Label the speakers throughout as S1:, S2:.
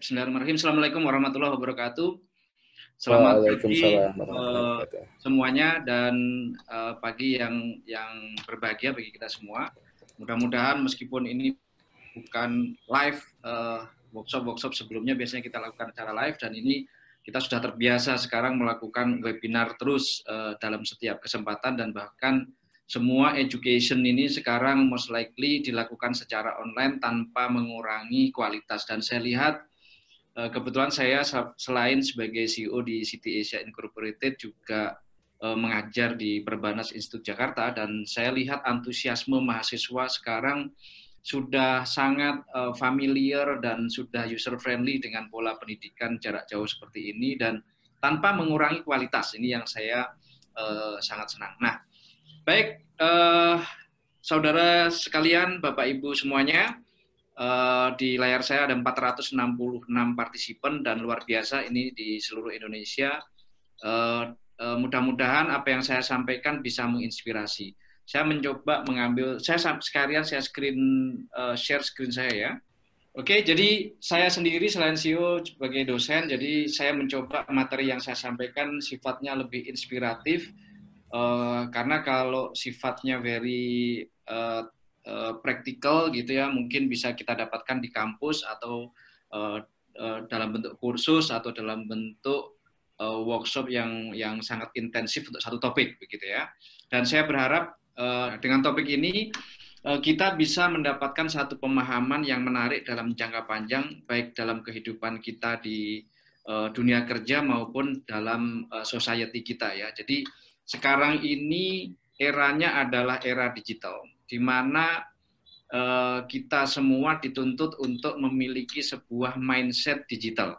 S1: Bismillahirrahmanirrahim. Assalamualaikum warahmatullahi wabarakatuh. Selamat pagi
S2: Waalaikumsalam warahmatullahi wabarakatuh.
S1: semuanya dan pagi yang berbahagia bagi kita semua. Mudah-mudahan meskipun ini bukan live workshop sebelumnya biasanya kita lakukan secara live, dan ini kita sudah terbiasa sekarang melakukan webinar terus dalam setiap kesempatan, dan bahkan semua education ini sekarang most likely dilakukan secara online tanpa mengurangi kualitas. Dan saya lihat kebetulan saya selain sebagai CEO di City Asia Incorporated juga mengajar di Perbanas Institut Jakarta, dan saya lihat antusiasme mahasiswa sekarang sudah sangat familiar dan sudah user friendly dengan pola pendidikan jarak jauh seperti ini, dan tanpa mengurangi kualitas. Ini yang saya sangat senang. Nah, baik, saudara sekalian, Bapak Ibu semuanya, di layar saya ada 466 partisipan dan luar biasa ini di seluruh Indonesia. Mudah-mudahan apa yang saya sampaikan bisa menginspirasi. Saya mencoba mengambil, saya share screen saya ya. Oke, jadi saya sendiri selain CEO sebagai dosen, jadi saya mencoba materi yang saya sampaikan sifatnya lebih inspiratif, karena kalau sifatnya very praktikal gitu ya, mungkin bisa kita dapatkan di kampus atau dalam bentuk kursus atau dalam bentuk workshop yang sangat intensif untuk satu topik begitu ya. Dan saya berharap dengan topik ini kita bisa mendapatkan satu pemahaman yang menarik dalam jangka panjang, baik dalam kehidupan kita di dunia kerja maupun dalam society kita ya. Jadi sekarang ini eranya adalah era digital, di mana kita semua dituntut untuk memiliki sebuah mindset digital.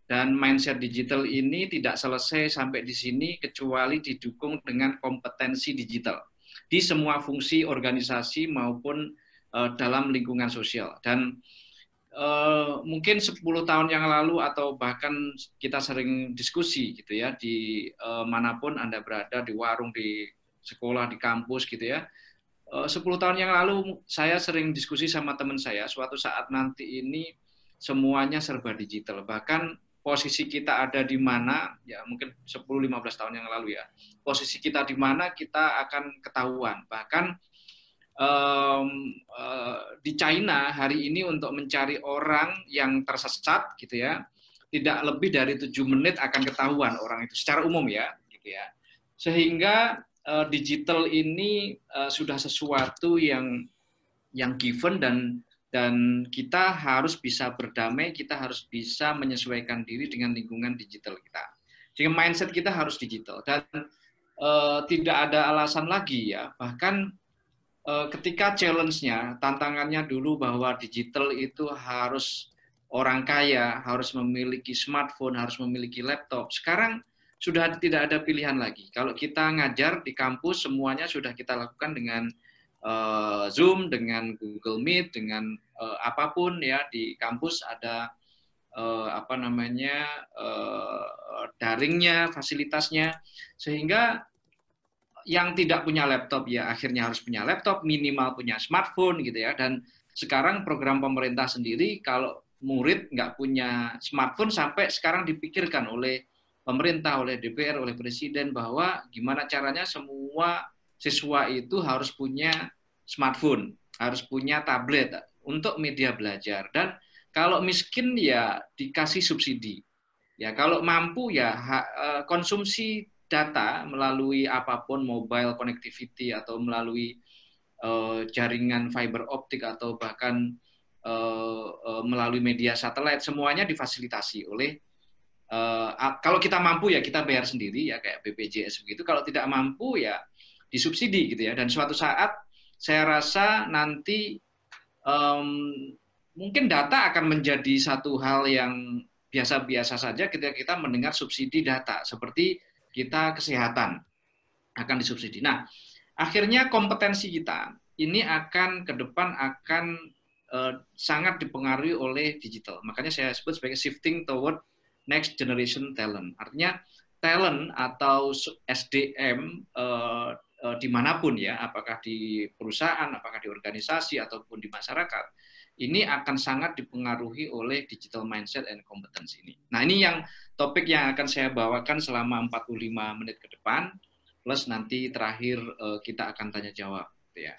S1: Dan mindset digital ini tidak selesai sampai di sini kecuali didukung dengan kompetensi digital di semua fungsi organisasi maupun dalam lingkungan sosial. Dan mungkin 10 tahun yang lalu atau bahkan kita sering diskusi gitu ya, di manapun Anda berada, di warung, di sekolah, di kampus gitu ya. 10 tahun yang lalu saya sering diskusi sama teman saya, suatu saat nanti ini semuanya serba digital. Bahkan posisi kita ada di mana, ya mungkin 10-15 tahun yang lalu ya, posisi kita di mana kita akan ketahuan. Bahkan di China hari ini untuk mencari orang yang tersesat gitu ya, tidak lebih dari 7 menit akan ketahuan orang itu secara umum ya, gitu ya. Sehingga digital ini sudah sesuatu yang given, dan kita harus bisa berdamai, kita harus bisa menyesuaikan diri dengan lingkungan digital kita. Sehingga mindset kita harus digital, dan tidak ada alasan lagi ya. Bahkan ketika challenge-nya, tantangannya dulu bahwa digital itu harus orang kaya, harus memiliki smartphone, harus memiliki laptop. Sekarang sudah tidak ada pilihan lagi. Kalau kita ngajar di kampus, semuanya sudah kita lakukan dengan Zoom, dengan Google Meet, dengan apapun ya. Di kampus ada daringnya, fasilitasnya, sehingga yang tidak punya laptop ya akhirnya harus punya laptop, minimal punya smartphone gitu ya. Dan sekarang program pemerintah sendiri, kalau murid nggak punya smartphone, sampai sekarang dipikirkan oleh pemerintah, oleh DPR, oleh Presiden, bahwa gimana caranya semua siswa itu harus punya smartphone, harus punya tablet untuk media belajar. Dan kalau miskin ya dikasih subsidi. Ya kalau mampu ya konsumsi data melalui apapun, mobile connectivity atau melalui jaringan fiber optik atau bahkan melalui media satelit, semuanya difasilitasi oleh kalau kita mampu ya kita bayar sendiri ya kayak BPJS begitu, kalau tidak mampu ya disubsidi gitu ya. Dan suatu saat saya rasa nanti mungkin data akan menjadi satu hal yang biasa-biasa saja ketika kita mendengar subsidi data, seperti kita kesehatan akan disubsidi. Nah, akhirnya kompetensi kita ini akan ke depan akan sangat dipengaruhi oleh digital. Makanya saya sebut sebagai shifting toward next generation talent. Artinya talent atau SDM dimanapun ya, apakah di perusahaan, apakah di organisasi, ataupun di masyarakat, ini akan sangat dipengaruhi oleh digital mindset and competence ini. Nah, ini yang topik yang akan saya bawakan selama 45 menit ke depan, plus nanti terakhir kita akan tanya jawab, gitu ya.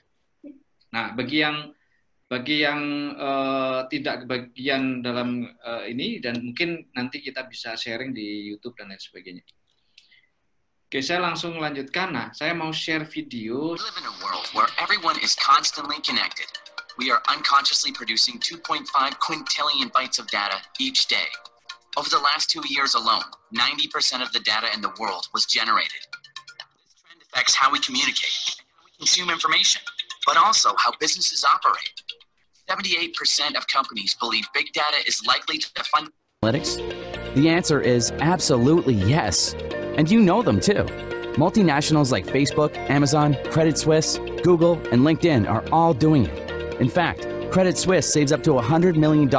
S1: Nah, bagi yang tidak kebagian dalam ini, dan mungkin nanti kita bisa sharing di YouTube dan lain sebagainya. Oke, saya langsung lanjutkan. Nah, saya mau share video.
S2: We live in a world where everyone is constantly connected. We are unconsciously producing 2.5 quintillion bytes of data each day. Over the last 2 years alone, 90% of the data in the world was generated. This trend affects how we communicate and how we consume information, but also how businesses operate. 78% of companies believe big data is likely to fund
S3: analytics? The answer is absolutely yes. And you know them too. Multinationals like Facebook, Amazon, Credit Suisse, Google, and LinkedIn are all doing it. In fact, Credit Suisse saves up to $100 million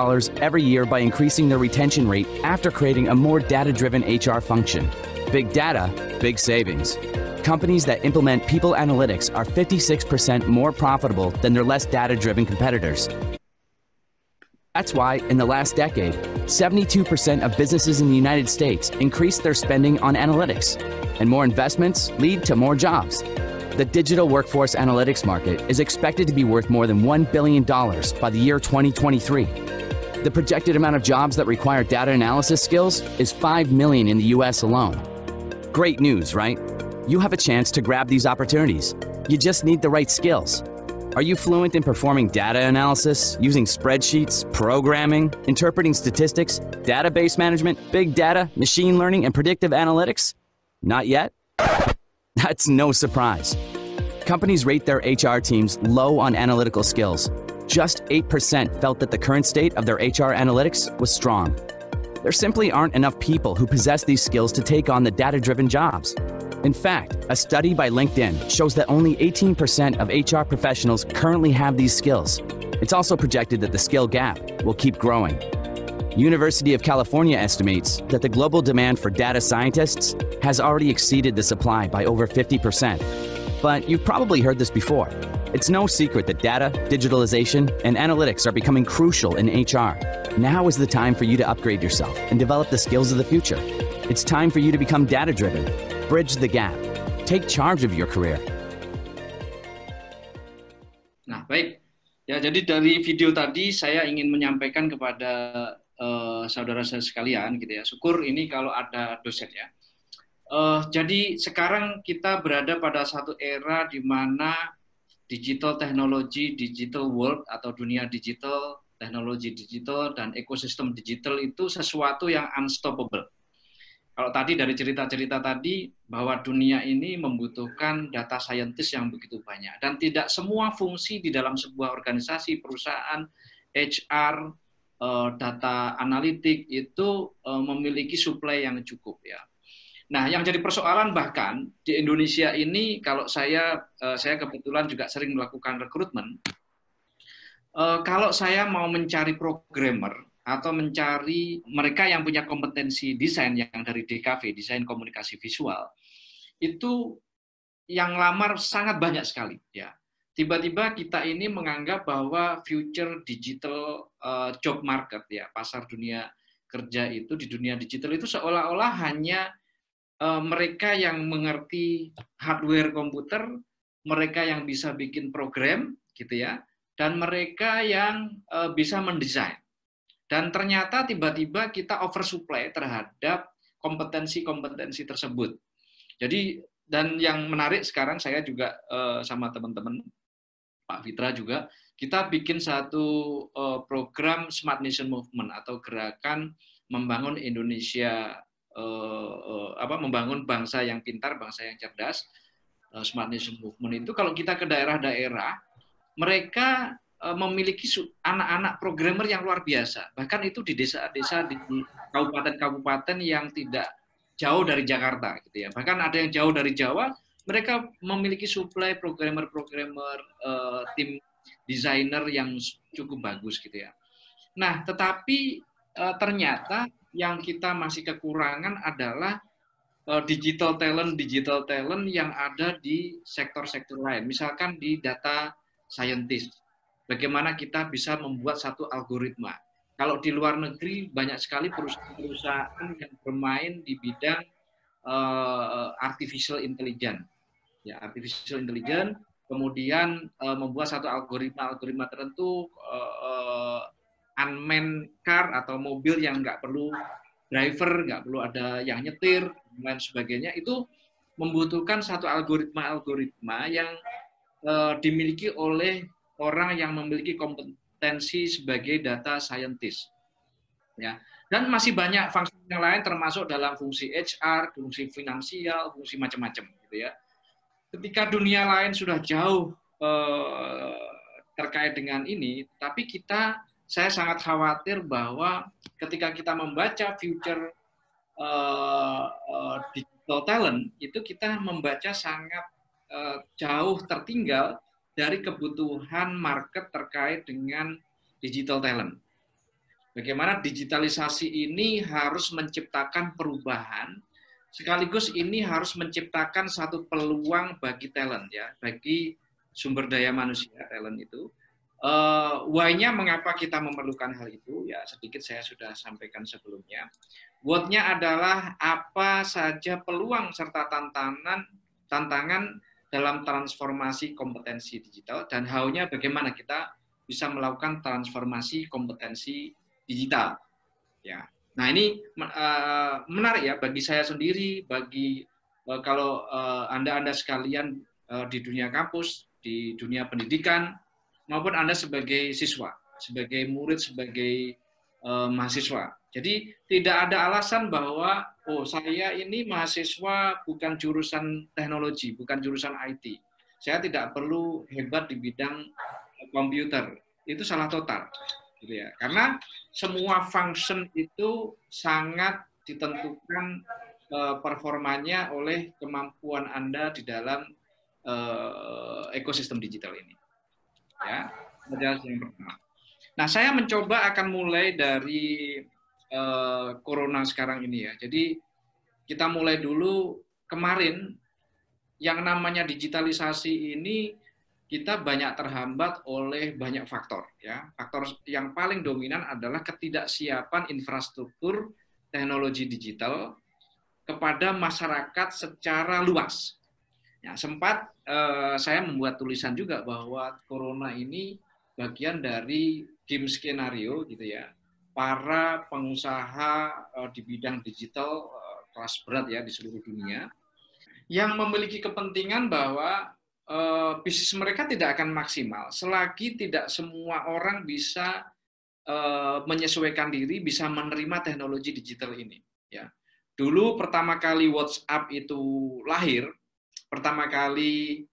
S3: every year by increasing their retention rate after creating a more data-driven HR function. Big data, big savings. Companies that implement people analytics are 56% more profitable than their less data-driven competitors. That's why, in the last decade, 72% of businesses in the United States increased their spending on analytics, and more investments lead to more jobs. The digital workforce analytics market is expected to be worth more than $1 billion by the year 2023. The projected amount of jobs that require data analysis skills is 5 million in the US alone. Great news, right? You have a chance to grab these opportunities. You just need the right skills. Are you fluent in performing data analysis, using spreadsheets, programming, interpreting statistics, database management, big data, machine learning, and predictive analytics? Not yet? That's no surprise. Companies rate their HR teams low on analytical skills. Just 8% felt that the current state of their HR analytics was strong. There simply aren't enough people who possess these skills to take on the data-driven jobs. In fact, a study by LinkedIn shows that only 18% of HR professionals currently have these skills. It's also projected that the skill gap will keep growing. University of California estimates that the global demand for data scientists has already exceeded the supply by over 50%. But you've probably heard this before. It's no secret that data, digitalization, and analytics are becoming crucial in HR. Now is the time for you to upgrade yourself and develop the skills of the future. It's time for you to become data-driven. Bridge the gap. Take charge of your career.
S1: Nah, baik. Ya, jadi dari video tadi saya ingin menyampaikan kepada saudara saya sekalian, gitu ya. Syukur ini kalau ada dosen ya. Jadi sekarang kita berada pada satu era di mana digital technology, digital world atau dunia digital, teknologi digital dan ekosistem digital itu sesuatu yang unstoppable. Kalau tadi dari cerita-cerita tadi bahwa dunia ini membutuhkan data scientist yang begitu banyak dan tidak semua fungsi di dalam sebuah organisasi, perusahaan, HR, data analitik itu memiliki supply yang cukup ya. Nah, yang jadi persoalan bahkan di Indonesia ini kalau saya kebetulan juga sering melakukan rekrutmen. Kalau saya mau mencari programmer atau mencari mereka yang punya kompetensi desain yang dari DKV, desain komunikasi visual, itu yang lamar sangat banyak sekali ya. Tiba-tiba kita ini menganggap bahwa future digital job market ya, pasar dunia kerja itu di dunia digital itu seolah-olah hanya mereka yang mengerti hardware komputer, mereka yang bisa bikin program gitu ya, dan mereka yang bisa mendesain. Dan ternyata tiba-tiba kita oversupply terhadap kompetensi-kompetensi tersebut. Jadi, dan yang menarik sekarang saya juga sama teman-teman Pak Fitra juga, kita bikin satu program Smart Nation Movement atau gerakan membangun Indonesia, membangun bangsa yang pintar, bangsa yang cerdas. Smart Nation Movement itu kalau kita ke daerah-daerah, mereka memiliki anak-anak programmer yang luar biasa. Bahkan itu di desa-desa, di kabupaten-kabupaten yang tidak jauh dari Jakarta, gitu ya. Bahkan ada yang jauh dari Jawa, mereka memiliki supply programmer-programmer, tim desainer yang cukup bagus, gitu ya. Nah, tetapi ternyata yang kita masih kekurangan adalah digital talent yang ada di sektor-sektor lain. Misalkan di data scientist. bagaimana kita bisa membuat satu algoritma. Kalau di luar negeri banyak sekali perusahaan-perusahaan yang bermain di bidang artificial intelligence, ya artificial intelligence, kemudian membuat satu algoritma tertentu, unmanned car atau mobil yang nggak perlu driver, nggak perlu ada yang nyetir, dan lain sebagainya, itu membutuhkan satu algoritma yang dimiliki oleh orang yang memiliki kompetensi sebagai data scientist, ya. Dan masih banyak fungsi yang lain termasuk dalam fungsi HR, fungsi finansial, fungsi macam-macam, gitu ya. Ketika dunia lain sudah jauh terkait dengan ini, tapi saya sangat khawatir bahwa ketika kita membaca future digital talent, itu kita membaca sangat jauh tertinggal dari kebutuhan market terkait dengan digital talent. Bagaimana digitalisasi ini harus menciptakan perubahan, sekaligus ini harus menciptakan satu peluang bagi talent, ya, bagi sumber daya manusia talent itu. Why-nya mengapa kita memerlukan hal itu? Ya, sedikit saya sudah sampaikan sebelumnya. What-nya adalah apa saja peluang serta tantangan dalam transformasi kompetensi digital, dan how-nya bagaimana kita bisa melakukan transformasi kompetensi digital. Ya. Nah, ini menarik ya bagi saya sendiri, bagi kalau Anda sekalian di dunia kampus, di dunia pendidikan, maupun Anda sebagai siswa, sebagai murid, sebagai mahasiswa. Jadi tidak ada alasan bahwa saya ini mahasiswa bukan jurusan teknologi, bukan jurusan IT. Saya tidak perlu hebat di bidang komputer. Itu salah total, gitu ya. Karena semua function itu sangat ditentukan performanya oleh kemampuan Anda di dalam ekosistem digital ini. Ya, yang pertama. Nah, saya mencoba akan mulai dari corona sekarang ini, ya. Jadi kita mulai dulu kemarin, yang namanya digitalisasi ini kita banyak terhambat oleh banyak faktor, ya. Faktor yang paling dominan adalah ketidaksiapan infrastruktur teknologi digital kepada masyarakat secara luas. Ya, sempat saya membuat tulisan juga bahwa corona ini bagian dari game skenario, gitu ya. Para pengusaha di bidang digital kelas berat, ya, di seluruh dunia yang memiliki kepentingan bahwa bisnis mereka tidak akan maksimal selagi tidak semua orang bisa menyesuaikan diri, bisa menerima teknologi digital ini, ya. Dulu pertama kali WhatsApp itu lahir, pertama kali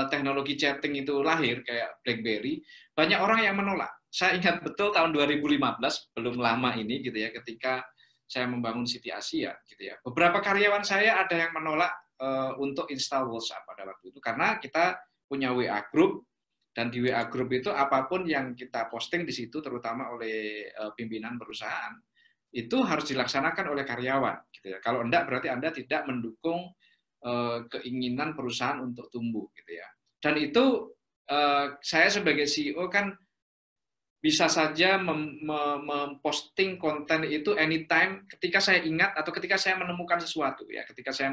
S1: teknologi chatting itu lahir kayak BlackBerry, banyak orang yang menolak. Saya ingat betul tahun 2015, belum lama ini, gitu ya, ketika saya membangun City Asia, gitu ya. Beberapa karyawan saya ada yang menolak untuk install WhatsApp pada waktu itu, karena kita punya WA group, dan di WA group itu apapun yang kita posting di situ, terutama oleh pimpinan perusahaan, itu harus dilaksanakan oleh karyawan, gitu ya. Kalau enggak, berarti Anda tidak mendukung keinginan perusahaan untuk tumbuh, gitu ya. Dan itu saya sebagai CEO kan bisa saja memposting konten itu anytime ketika saya ingat atau ketika saya menemukan sesuatu, ya. Ketika saya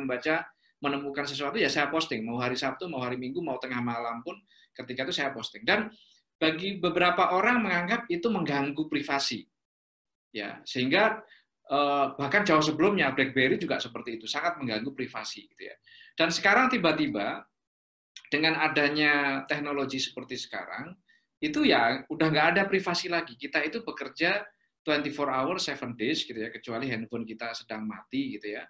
S1: menemukan sesuatu, ya saya posting, mau hari Sabtu, mau hari Minggu, mau tengah malam pun, ketika itu saya posting. Dan bagi beberapa orang menganggap itu mengganggu privasi, ya, sehingga bahkan jauh sebelumnya BlackBerry juga seperti itu, sangat mengganggu privasi, gitu ya. Dan sekarang tiba-tiba dengan adanya teknologi seperti sekarang, itu ya udah nggak ada privasi lagi. Kita itu bekerja 24 hours, 7 days, gitu ya, kecuali handphone kita sedang mati, gitu ya.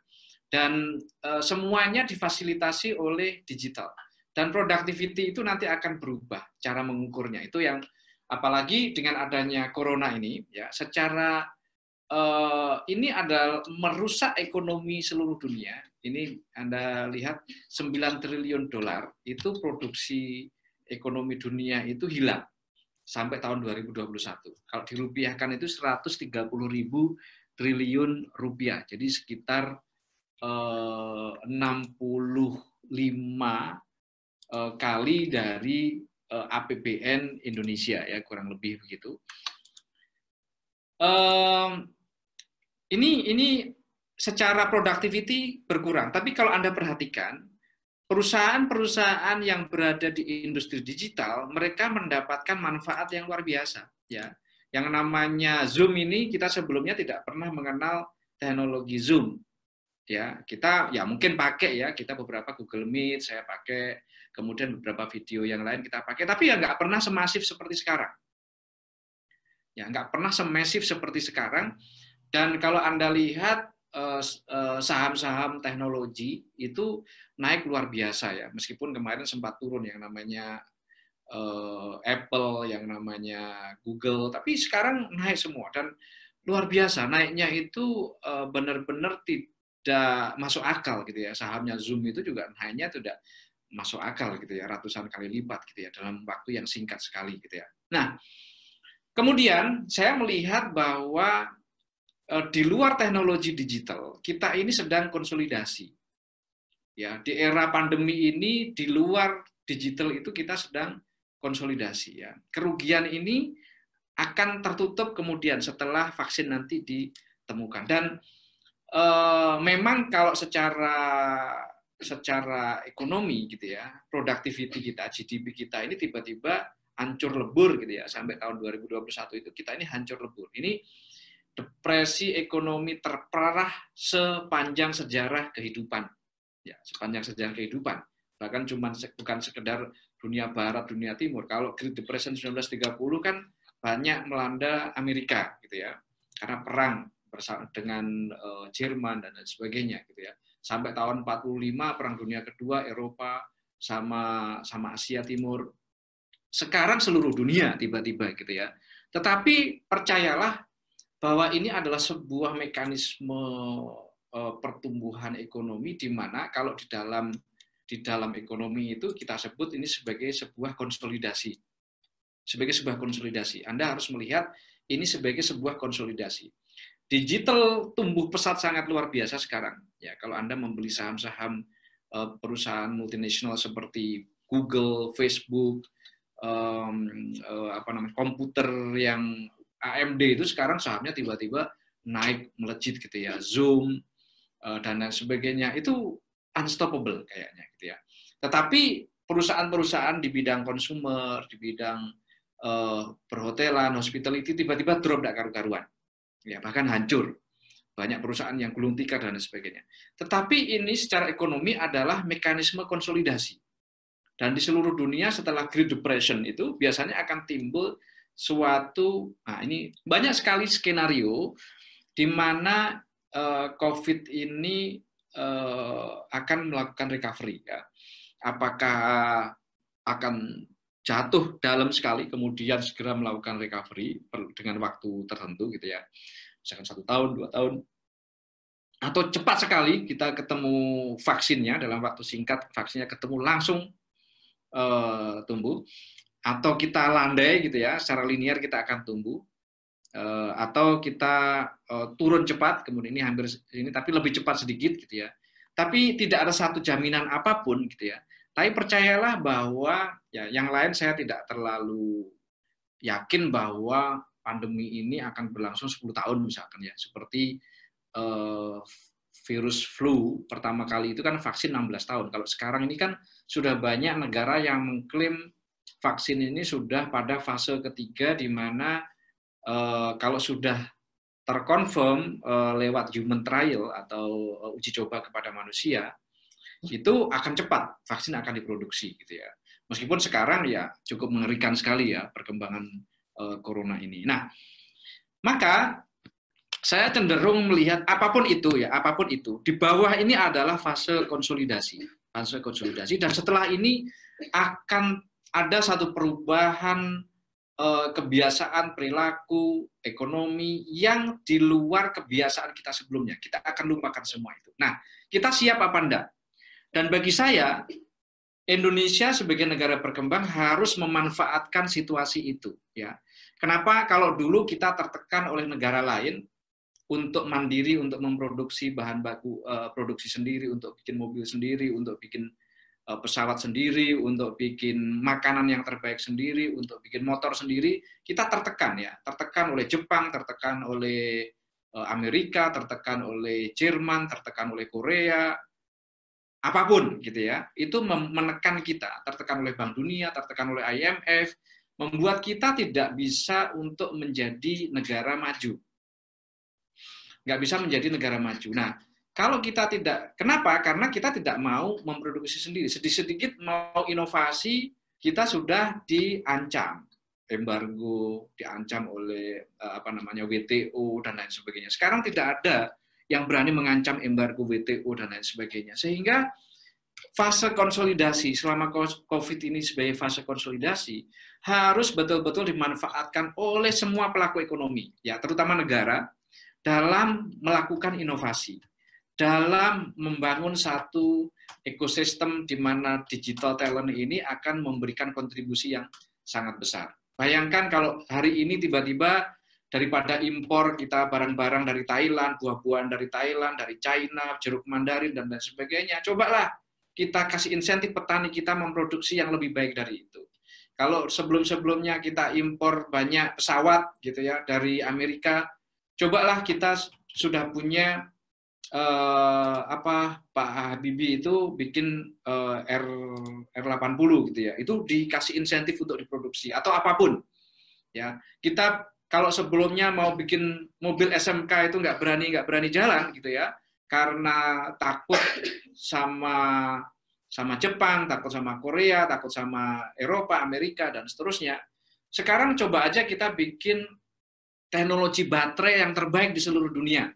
S1: Dan semuanya difasilitasi oleh digital. Dan productivity itu nanti akan berubah cara mengukurnya. Itu yang apalagi dengan adanya corona ini, ya, secara ini adalah merusak ekonomi seluruh dunia. Ini Anda lihat 9 triliun dolar itu produksi ekonomi dunia itu hilang sampai tahun 2021. Kalau dirupiahkan itu 130.000 triliun rupiah. Jadi sekitar 65 kali dari APBN Indonesia ya, kurang lebih begitu. Ini secara productivity berkurang, tapi kalau Anda perhatikan perusahaan-perusahaan yang berada di industri digital, mereka mendapatkan manfaat yang luar biasa ya. Yang namanya Zoom ini kita sebelumnya tidak pernah mengenal teknologi Zoom. Ya, kita ya mungkin pakai ya, kita beberapa Google Meet saya pakai, kemudian beberapa video yang lain kita pakai, tapi ya nggak pernah semasif seperti sekarang. Ya, nggak pernah semasif seperti sekarang. Dan kalau Anda lihat saham-saham teknologi itu naik luar biasa ya, meskipun kemarin sempat turun yang namanya Apple, yang namanya Google, tapi sekarang naik semua dan luar biasa naiknya itu benar-benar tidak masuk akal gitu ya. Sahamnya Zoom itu juga naiknya tidak masuk akal gitu ya, ratusan kali lipat gitu ya dalam waktu yang singkat sekali gitu ya. Nah, kemudian saya melihat bahwa di luar teknologi digital, kita ini sedang konsolidasi. Ya, di era pandemi ini di luar digital itu kita sedang konsolidasi ya. Kerugian ini akan tertutup kemudian setelah vaksin nanti ditemukan. Dan memang kalau secara ekonomi gitu ya, productivity kita, GDP kita ini tiba-tiba hancur lebur gitu ya, sampai tahun 2021 itu kita ini hancur lebur. Ini depresi ekonomi terparah sepanjang sejarah kehidupan. Ya, sepanjang sejarah kehidupan. Bahkan bukan sekedar dunia barat, dunia timur. Kalau Great Depression 1930 kan banyak melanda Amerika gitu ya. Karena perang bersama dengan Jerman dan lain sebagainya gitu ya. Sampai tahun 45 Perang Dunia Kedua, Eropa sama Asia Timur. Sekarang seluruh dunia tiba-tiba gitu ya. Tetapi percayalah bahwa ini adalah sebuah mekanisme pertumbuhan ekonomi di mana kalau di dalam ekonomi itu kita sebut ini sebagai sebuah konsolidasi. Sebagai sebuah konsolidasi. Anda harus melihat ini sebagai sebuah konsolidasi. Digital tumbuh pesat sangat luar biasa sekarang. Ya, kalau Anda membeli saham-saham perusahaan multinasional seperti Google, Facebook, komputer yang AMD itu sekarang sahamnya tiba-tiba naik melejit gitu ya, Zoom dan lain sebagainya itu unstoppable kayaknya gitu ya. Tetapi perusahaan-perusahaan di bidang konsumer, di bidang perhotelan, hospitality tiba-tiba drop tidak karu-karuan, ya bahkan hancur. Banyak perusahaan yang gulung tikar dan lain sebagainya. Tetapi ini secara ekonomi adalah mekanisme konsolidasi. Dan di seluruh dunia setelah Great Depression itu biasanya akan timbul suatu, nah ini banyak sekali skenario di mana COVID ini akan melakukan recovery. Ya. Apakah akan jatuh dalam sekali, kemudian segera melakukan recovery dengan waktu tertentu gitu ya, misalkan 1 tahun, 2 tahun, atau cepat sekali kita ketemu vaksinnya dalam waktu singkat, vaksinnya ketemu langsung tumbuh. Atau kita landai gitu ya, secara linear kita akan tumbuh, atau kita turun cepat, kemudian ini hampir ini tapi lebih cepat sedikit gitu ya. Tapi tidak ada satu jaminan apapun gitu ya. Tapi percayalah bahwa ya yang lain saya tidak terlalu yakin bahwa pandemi ini akan berlangsung 10 tahun misalkan ya. Seperti virus flu pertama kali itu kan vaksin 16 tahun. Kalau sekarang ini kan sudah banyak negara yang mengklaim vaksin ini sudah pada fase ketiga di mana kalau sudah terkonfirm lewat human trial atau uji coba kepada manusia, itu akan cepat vaksin akan diproduksi gitu ya. Meskipun sekarang ya cukup mengerikan sekali ya perkembangan corona ini. Nah, maka saya cenderung melihat apapun itu ya, apapun itu di bawah ini adalah fase konsolidasi, dan setelah ini akan ada satu perubahan kebiasaan, perilaku, ekonomi yang di luar kebiasaan kita sebelumnya. Kita akan lupakan semua itu. Nah, kita siap apa enggak? Dan bagi saya, Indonesia sebagai negara berkembang harus memanfaatkan situasi itu. Ya. Kenapa? Kalau dulu kita tertekan oleh negara lain untuk mandiri, untuk memproduksi bahan baku produksi sendiri, untuk bikin mobil sendiri, untuk bikin pesawat sendiri, untuk bikin makanan yang terbaik sendiri, untuk bikin motor sendiri, kita tertekan ya, tertekan oleh Jepang, tertekan oleh Amerika, tertekan oleh Jerman, tertekan oleh Korea, apapun gitu ya, itu menekan kita, tertekan oleh Bank Dunia, tertekan oleh IMF, membuat kita tidak bisa untuk menjadi negara maju. Nggak bisa menjadi negara maju. Nah, kalau kita tidak, kenapa? Karena kita tidak mau memproduksi sendiri. Sedikit-sedikit mau inovasi, kita sudah diancam. Embargo, diancam oleh WTO dan lain sebagainya. Sekarang tidak ada yang berani mengancam embargo WTO dan lain sebagainya. Sehingga fase konsolidasi selama COVID ini sebagai fase konsolidasi harus betul-betul dimanfaatkan oleh semua pelaku ekonomi, ya terutama negara, dalam melakukan inovasi, dalam membangun satu ekosistem di mana digital talent ini akan memberikan kontribusi yang sangat besar. Bayangkan kalau hari ini tiba-tiba daripada impor kita barang-barang dari Thailand, buah-buahan dari Thailand, dari China, jeruk mandarin, dan lain sebagainya, cobalah kita kasih insentif petani kita memproduksi yang lebih baik dari itu. Kalau sebelum-sebelumnya kita impor banyak pesawat gitu ya dari Amerika, cobalah kita sudah punya Pak Habibie itu bikin R80 gitu ya, itu dikasih insentif untuk diproduksi atau apapun ya. Kita kalau sebelumnya mau bikin mobil SMK itu nggak berani jalan gitu ya, karena takut sama Jepang, takut sama Korea, takut sama Eropa, Amerika dan seterusnya. Sekarang coba aja kita bikin teknologi baterai yang terbaik di seluruh dunia.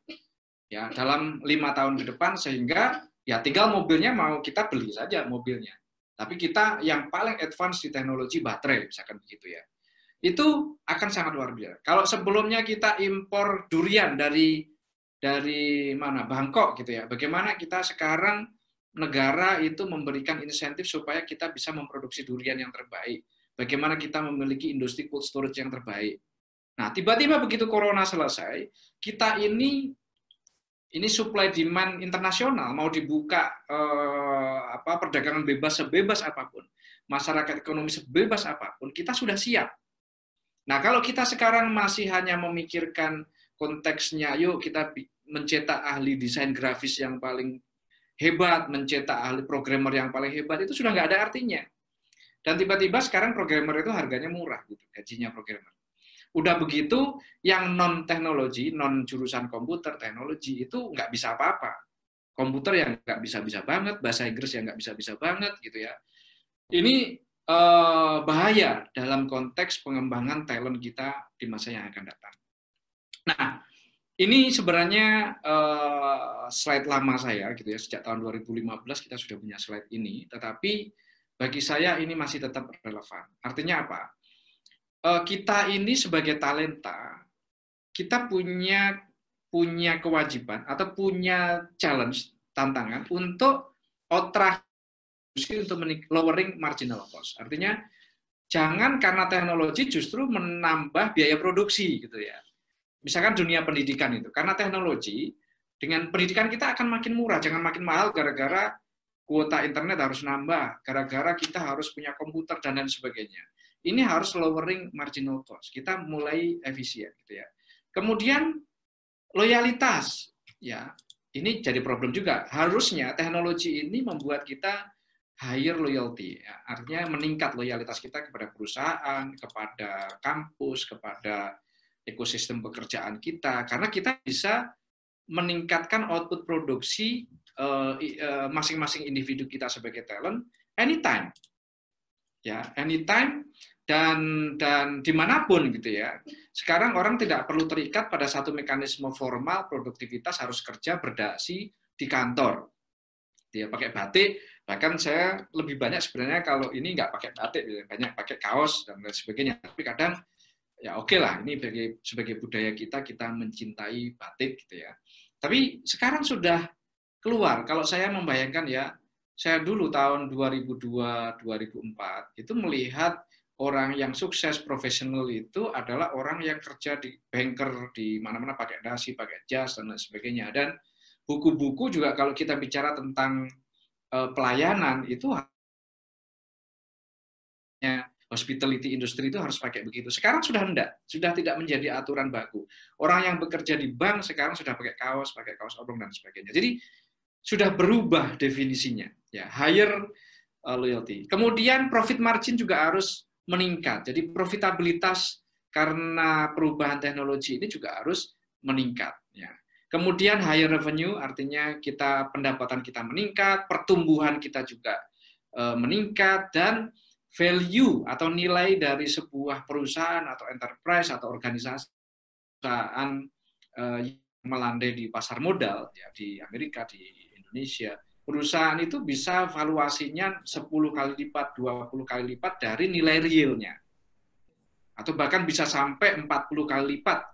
S1: Ya, dalam 5 tahun ke depan, sehingga ya tinggal mobilnya mau kita beli saja mobilnya. Tapi kita yang paling advance di teknologi baterai, misalkan begitu ya. Itu akan sangat luar biasa. Kalau sebelumnya kita impor durian dari mana? Bangkok gitu ya. Bagaimana kita sekarang negara itu memberikan insentif supaya kita bisa memproduksi durian yang terbaik. Bagaimana kita memiliki industri cold storage yang terbaik. Nah, tiba-tiba begitu corona selesai, kita ini supply demand internasional mau dibuka perdagangan bebas sebebas apapun, masyarakat ekonomi sebebas apapun, kita sudah siap. Nah, kalau kita sekarang masih hanya memikirkan konteksnya, yuk kita mencetak ahli desain grafis yang paling hebat, mencetak ahli programmer yang paling hebat, itu sudah nggak ada artinya. Dan tiba-tiba sekarang programmer itu harganya murah, gitu, gajinya programmer. Udah begitu, yang non-teknologi, non-jurusan komputer, teknologi, itu nggak bisa apa-apa. Komputer yang nggak bisa-bisa banget, bahasa Inggris yang nggak bisa-bisa banget, gitu ya. Ini bahaya dalam konteks pengembangan talent kita di masa yang akan datang. Nah, ini sebenarnya slide lama saya, gitu ya. Sejak tahun 2015 kita sudah punya slide ini, tetapi bagi saya ini masih tetap relevan. Artinya apa? Kita ini sebagai talenta, kita punya kewajiban atau punya challenge, tantangan untuk outrun untuk lowering marginal cost. Artinya jangan karena teknologi justru menambah biaya produksi gitu ya. Misalkan dunia pendidikan itu, karena teknologi dengan pendidikan kita akan makin murah, jangan makin mahal gara-gara kuota internet harus nambah, gara-gara kita harus punya komputer dan lain sebagainya. Ini harus lowering marginal cost. Kita mulai efisien gitu ya. Kemudian loyalitas, ya ini jadi problem juga. Harusnya teknologi ini membuat kita higher loyalty, ya. Artinya meningkat loyalitas kita kepada perusahaan, kepada kampus, kepada ekosistem pekerjaan kita, karena kita bisa meningkatkan output produksi masing-masing individu kita sebagai talent anytime. Ya, anytime dan dimanapun gitu ya. Sekarang orang tidak perlu terikat pada satu mekanisme formal, produktivitas harus kerja berdasi di kantor. Dia pakai batik, bahkan saya lebih banyak sebenarnya kalau ini nggak pakai batik, banyak pakai kaos dan lain sebagainya. Tapi kadang ya oke lah, ini sebagai budaya kita mencintai batik gitu ya. Tapi sekarang sudah keluar. Kalau saya membayangkan ya, saya dulu tahun 2002-2004 itu melihat orang yang sukses profesional itu adalah orang yang kerja di banker di mana-mana pakai dasi, pakai jas dan lain sebagainya. Dan buku-buku juga kalau kita bicara tentang pelayanan itu hospitality industry itu harus pakai begitu. Sekarang sudah enggak, sudah tidak menjadi aturan baku. Orang yang bekerja di bank sekarang sudah pakai kaos oblong dan sebagainya. Jadi sudah berubah definisinya, ya, higher loyalty. Kemudian profit margin juga harus meningkat. Jadi profitabilitas karena perubahan teknologi ini juga harus meningkat, ya. Kemudian higher revenue artinya pendapatan kita meningkat, pertumbuhan kita juga meningkat, dan value atau nilai dari sebuah perusahaan atau enterprise atau organisasi yang melandai di pasar modal, ya, di Amerika, di Indonesia, perusahaan itu bisa valuasinya 10 kali lipat, 20 kali lipat dari nilai realnya. Atau bahkan bisa sampai 40 kali lipat,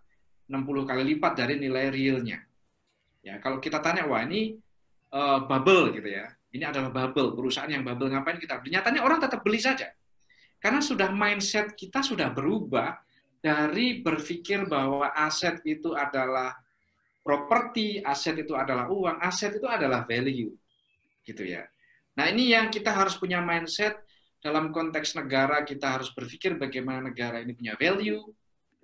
S1: 60 kali lipat dari nilai realnya. Ya, kalau kita tanya, wah ini bubble gitu ya, ini adalah bubble, perusahaan yang bubble, ngapain kita beli? Nyatanya orang tetap beli saja. Karena sudah mindset kita sudah berubah dari berpikir bahwa aset itu adalah properti, aset itu adalah uang, aset itu adalah value. Gitu ya. Nah, ini yang kita harus punya mindset dalam konteks negara, kita harus berpikir bagaimana negara ini punya value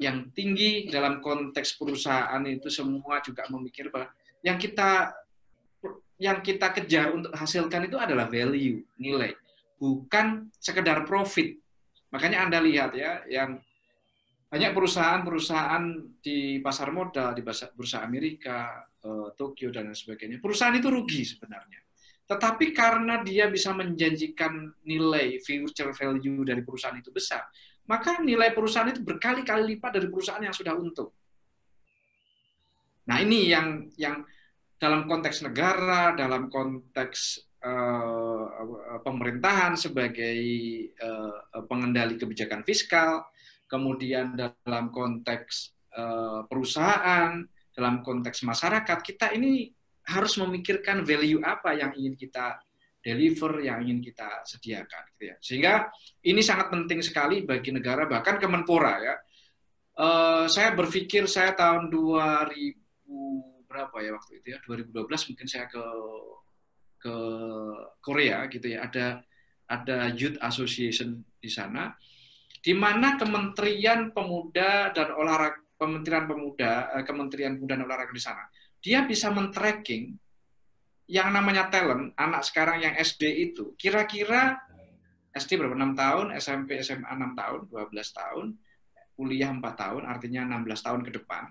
S1: yang tinggi. Dalam konteks perusahaan itu semua juga memikir bahwa yang kita kejar untuk hasilkan itu adalah value, nilai, bukan sekedar profit. Makanya Anda lihat ya, yang banyak perusahaan-perusahaan di pasar modal, di bursa Amerika, Tokyo dan sebagainya, perusahaan itu rugi sebenarnya. Tetapi karena dia bisa menjanjikan nilai future value dari perusahaan itu besar, maka nilai perusahaan itu berkali-kali lipat dari perusahaan yang sudah untung. Nah, ini yang dalam konteks negara, dalam konteks pemerintahan sebagai pengendali kebijakan fiskal, kemudian dalam konteks perusahaan, dalam konteks masyarakat, kita ini harus memikirkan value apa yang ingin kita deliver, yang ingin kita sediakan. Gitu ya. Sehingga ini sangat penting sekali bagi negara, bahkan Kemenpora. Ya. Saya berpikir, saya tahun 2000 berapa ya waktu itu ya, 2012 mungkin saya ke Korea gitu ya, ada Youth Association di sana, di mana Kementerian Pemuda dan Olahraga, Kementerian Pemuda dan Olahraga di sana, dia bisa men-tracking yang namanya talent, anak sekarang yang SD itu, kira-kira SD berapa, 6 tahun, SMP, SMA 6 tahun, 12 tahun, kuliah 4 tahun, artinya 16 tahun ke depan,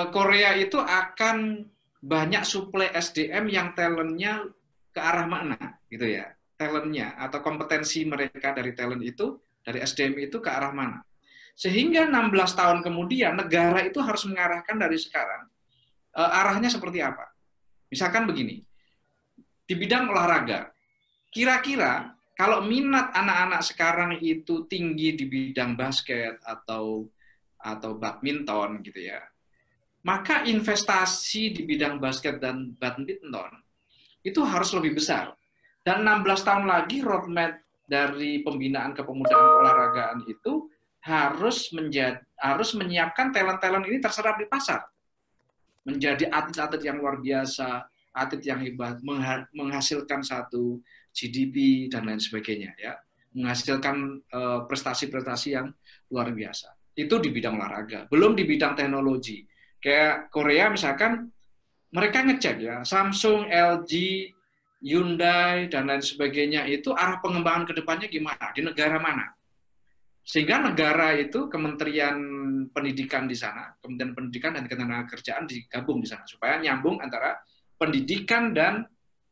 S1: Korea itu akan banyak suplai SDM yang talentnya ke arah mana, gitu ya, talentnya atau kompetensi mereka dari talent itu, dari SDM itu ke arah mana. Sehingga 16 tahun kemudian negara itu harus mengarahkan dari sekarang arahnya seperti apa. Misalkan begini, di bidang olahraga, kira-kira kalau minat anak-anak sekarang itu tinggi di bidang basket atau badminton gitu ya, maka investasi di bidang basket dan badminton itu harus lebih besar. Dan 16 tahun lagi roadmap dari pembinaan kepemudaan olahragaan itu harus menyiapkan talent-talent ini terserap di pasar. Menjadi atlet-atlet yang luar biasa, atlet yang hebat, menghasilkan satu GDP dan lain sebagainya, ya, menghasilkan prestasi-prestasi yang luar biasa. Itu di bidang olahraga, belum di bidang teknologi. Kayak Korea misalkan, mereka ngecek ya, Samsung, LG, Hyundai, dan lain sebagainya, itu arah pengembangan ke depannya gimana, di negara mana. Sehingga negara itu, Kementerian Pendidikan di sana, Kementerian Pendidikan dan Ketenagakerjaan digabung di sana, supaya nyambung antara pendidikan dan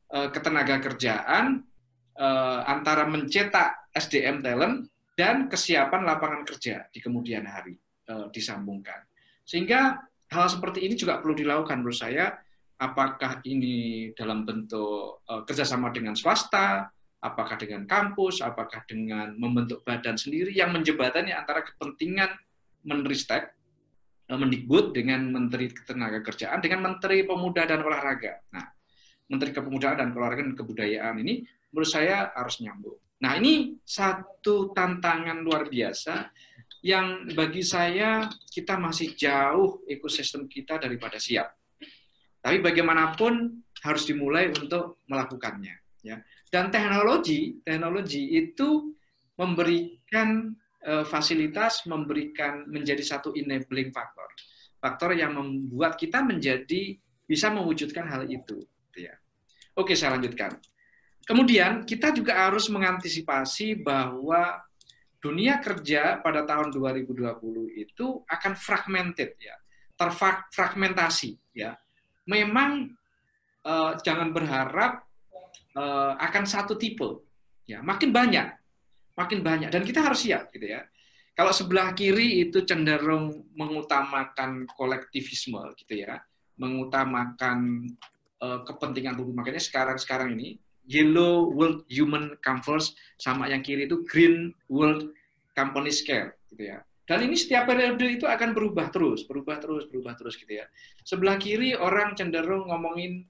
S1: ketenagakerjaan, antara mencetak SDM talent dan kesiapan lapangan kerja di kemudian hari, disambungkan. Sehingga hal seperti ini juga perlu dilakukan menurut saya, apakah ini dalam bentuk kerjasama dengan swasta, apakah dengan kampus, apakah dengan membentuk badan sendiri yang menjembatani antara kepentingan Menristek, Mendikbud dengan Menteri Ketenagakerjaan, dengan Menteri Pemuda dan Olahraga. Nah, Menteri Kepemudaan dan Olahraga dan Kebudayaan ini menurut saya harus nyambung. Nah, ini satu tantangan luar biasa yang bagi saya kita masih jauh ekosistem kita daripada siap. Tapi bagaimanapun harus dimulai untuk melakukannya. Ya. Dan teknologi itu memberikan fasilitas, menjadi satu enabling faktor. Faktor yang membuat kita bisa mewujudkan hal itu. Ya. Oke, saya lanjutkan. Kemudian kita juga harus mengantisipasi bahwa dunia kerja pada tahun 2020 itu akan fragmented, ya, terfragmentasi. Ya. Memang jangan berharap akan satu tipe. Ya, makin banyak, dan kita harus siap, gitu ya. Kalau sebelah kiri itu cenderung mengutamakan kolektivisme, gitu ya, mengutamakan kepentingan publik. Makanya sekarang ini yellow world human come first, sama yang kiri itu green world company care, gitu ya. Dan ini setiap periode itu akan berubah terus gitu ya. Sebelah kiri orang cenderung ngomongin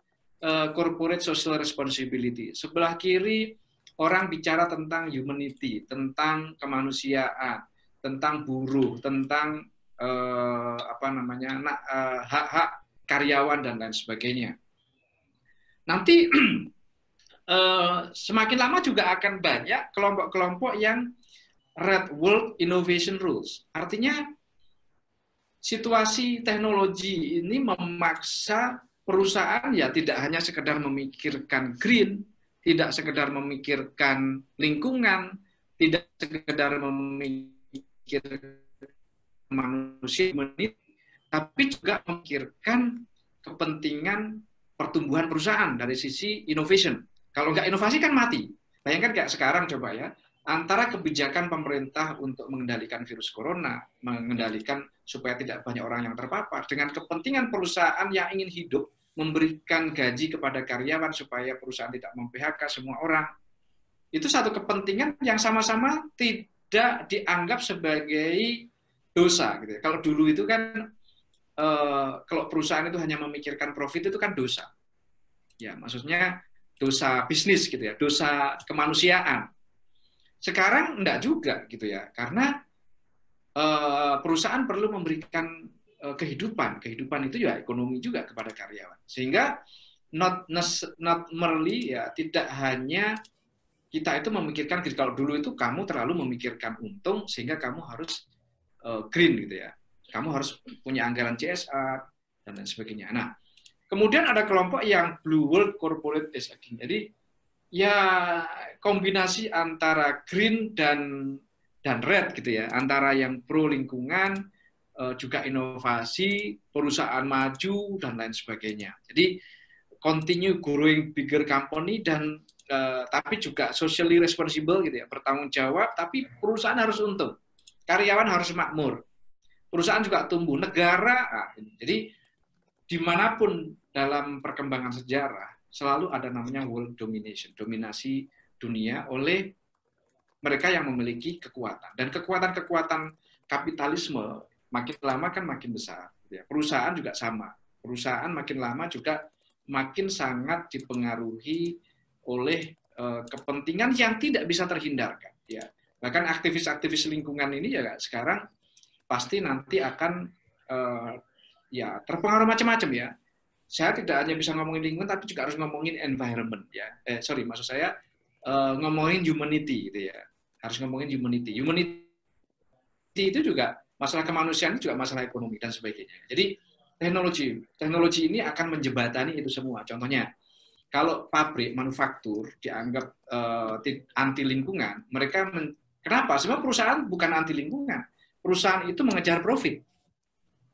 S1: corporate social responsibility. Sebelah kiri orang bicara tentang humanity, tentang kemanusiaan, tentang buruh, tentang hak-hak karyawan dan lain sebagainya. Nanti semakin lama juga akan banyak kelompok-kelompok yang Red World Innovation Rules. Artinya situasi teknologi ini memaksa perusahaan ya tidak hanya sekedar memikirkan green, tidak sekedar memikirkan lingkungan, tidak sekedar memikirkan manusia, tapi juga memikirkan kepentingan pertumbuhan perusahaan dari sisi innovation. Kalau nggak inovasi kan mati. Bayangkan kayak sekarang coba ya, antara kebijakan pemerintah untuk mengendalikan virus corona, mengendalikan supaya tidak banyak orang yang terpapar, dengan kepentingan perusahaan yang ingin hidup, memberikan gaji kepada karyawan supaya perusahaan tidak mem-PHK semua orang, itu satu kepentingan yang sama-sama tidak dianggap sebagai dosa. Gitu. Kalau dulu itu kan, kalau perusahaan itu hanya memikirkan profit itu kan dosa. Ya, maksudnya dosa bisnis gitu ya, dosa kemanusiaan. Sekarang enggak juga gitu ya, karena perusahaan perlu memberikan kehidupan itu ya ekonomi juga kepada karyawan. Sehingga not merely ya, tidak hanya kita itu memikirkan, kalau dulu itu kamu terlalu memikirkan untung sehingga kamu harus green gitu ya. Kamu harus punya anggaran CSR dan lain sebagainya. Nah, kemudian ada kelompok yang Blue World Corporate is again. Jadi ya kombinasi antara green dan red gitu ya, antara yang pro lingkungan, juga inovasi, perusahaan maju dan lain sebagainya. Jadi continue growing bigger company dan tapi juga socially responsible gitu ya, bertanggung jawab, tapi perusahaan harus untung, karyawan harus makmur, perusahaan juga tumbuh, negara. Jadi dimanapun dalam perkembangan sejarah selalu ada namanya world domination, dominasi dunia oleh mereka yang memiliki kekuatan. Dan kekuatan-kekuatan kapitalisme makin lama kan makin besar. Perusahaan juga sama. Perusahaan makin lama juga makin sangat dipengaruhi oleh kepentingan yang tidak bisa terhindarkan. Ya. Bahkan aktivis-aktivis lingkungan ini ya sekarang pasti nanti akan ya terpengaruh macam-macam ya. Saya tidak hanya bisa ngomongin lingkungan, tapi juga harus ngomongin environment ya. Maksud saya ngomongin humanity gitu ya. Harus ngomongin humanity. Humanity itu juga masalah kemanusiaan, juga masalah ekonomi dan sebagainya. Jadi teknologi ini akan menjembatani itu semua. Contohnya, kalau pabrik manufaktur dianggap anti lingkungan, kenapa? Sebenarnya perusahaan bukan anti lingkungan. Perusahaan itu mengejar profit.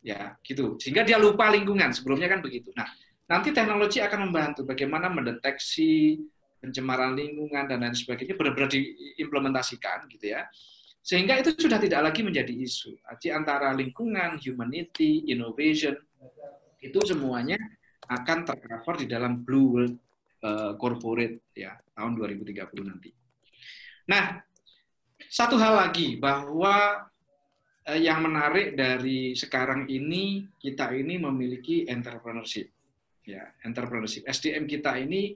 S1: Ya, gitu. Sehingga dia lupa lingkungan. Sebelumnya kan begitu. Nah, nanti teknologi akan membantu bagaimana mendeteksi pencemaran lingkungan dan lain sebagainya benar-benar diimplementasikan gitu ya. Sehingga itu sudah tidak lagi menjadi isu. Jadi antara lingkungan, humanity, innovation itu semuanya akan tercover di dalam Blue World Corporate ya tahun 2030 nanti. Nah, satu hal lagi bahwa yang menarik dari sekarang ini, kita ini memiliki entrepreneurship. Ya, entrepreneurship. SDM kita ini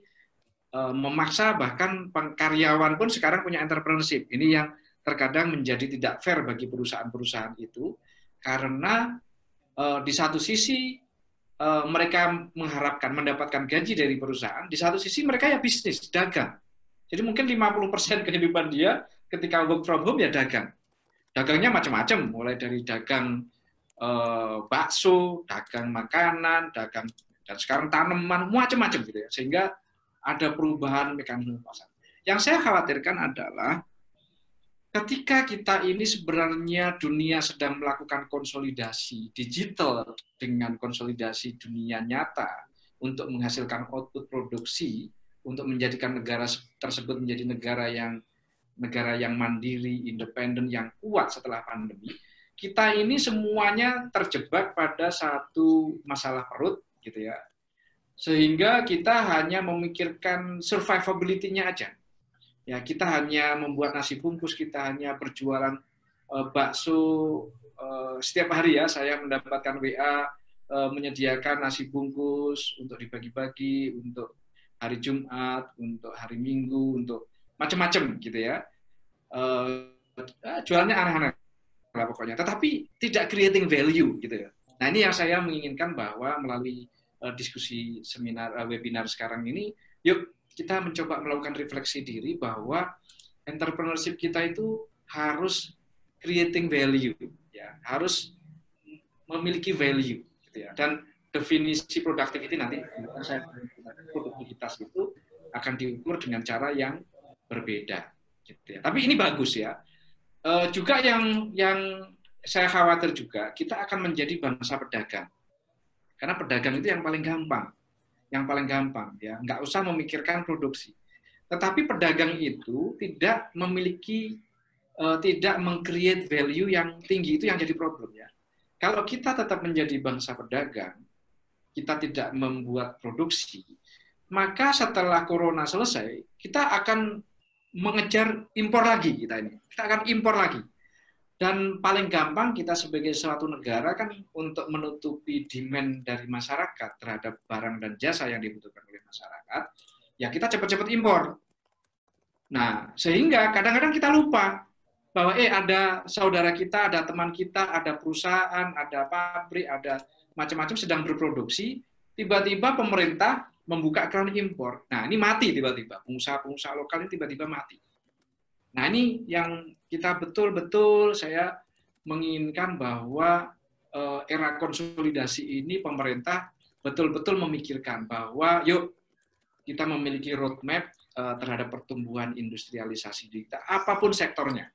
S1: memaksa, bahkan karyawan pun sekarang punya entrepreneurship. Ini yang terkadang menjadi tidak fair bagi perusahaan-perusahaan itu, karena di satu sisi mereka mengharapkan mendapatkan gaji dari perusahaan, di satu sisi mereka ya bisnis, dagang. Jadi mungkin 50% kehidupan dia ketika work from home ya dagang. Dagangnya macam-macam, mulai dari dagang bakso, dagang makanan, dagang dan sekarang tanaman, macam-macam gitu ya. Sehingga ada perubahan mekanisme pasar. Yang saya khawatirkan adalah ketika kita ini sebenarnya dunia sedang melakukan konsolidasi digital dengan konsolidasi dunia nyata untuk menghasilkan output produksi, untuk menjadikan negara tersebut menjadi negara yang mandiri, independen, yang kuat setelah pandemi, kita ini semuanya terjebak pada satu masalah perut, gitu ya. Sehingga kita hanya memikirkan survivability-nya aja. Ya, kita hanya membuat nasi bungkus, kita hanya berjualan bakso setiap hari ya. Saya mendapatkan WA menyediakan nasi bungkus untuk dibagi-bagi untuk hari Jumat, untuk hari Minggu, untuk macam-macam gitu ya. Jualannya aneh-aneh lah pokoknya. Tetapi tidak creating value gitu ya. Nah ini yang saya menginginkan bahwa melalui diskusi seminar, webinar sekarang ini, yuk kita mencoba melakukan refleksi diri bahwa entrepreneurship kita itu harus creating value, ya, harus memiliki value, gitu ya. Dan definisi productivity nanti, produktivitas itu akan diukur dengan cara yang berbeda, gitu ya. Tapi ini bagus ya. Juga yang saya khawatir juga kita akan menjadi bangsa pedagang, karena pedagang itu yang paling gampang. Yang paling gampang ya, nggak usah memikirkan produksi. Tetapi pedagang itu tidak memiliki, tidak meng-create value yang tinggi, itu yang jadi problem ya. Kalau kita tetap menjadi bangsa pedagang, kita tidak membuat produksi, maka setelah corona selesai, kita akan mengejar impor lagi kita ini. Kita akan impor lagi. Dan paling gampang kita sebagai suatu negara kan untuk menutupi demand dari masyarakat terhadap barang dan jasa yang dibutuhkan oleh masyarakat, ya kita cepat-cepat impor. Nah, sehingga kadang-kadang kita lupa bahwa ada saudara kita, ada teman kita, ada perusahaan, ada pabrik, ada macam-macam sedang berproduksi, tiba-tiba pemerintah membuka keran impor. Nah, ini mati tiba-tiba. Pengusaha-pengusaha lokal ini tiba-tiba mati. Nah, ini yang kita betul-betul saya menginginkan bahwa era konsolidasi ini pemerintah betul-betul memikirkan bahwa yuk kita memiliki roadmap terhadap pertumbuhan industrialisasi kita, apapun sektornya.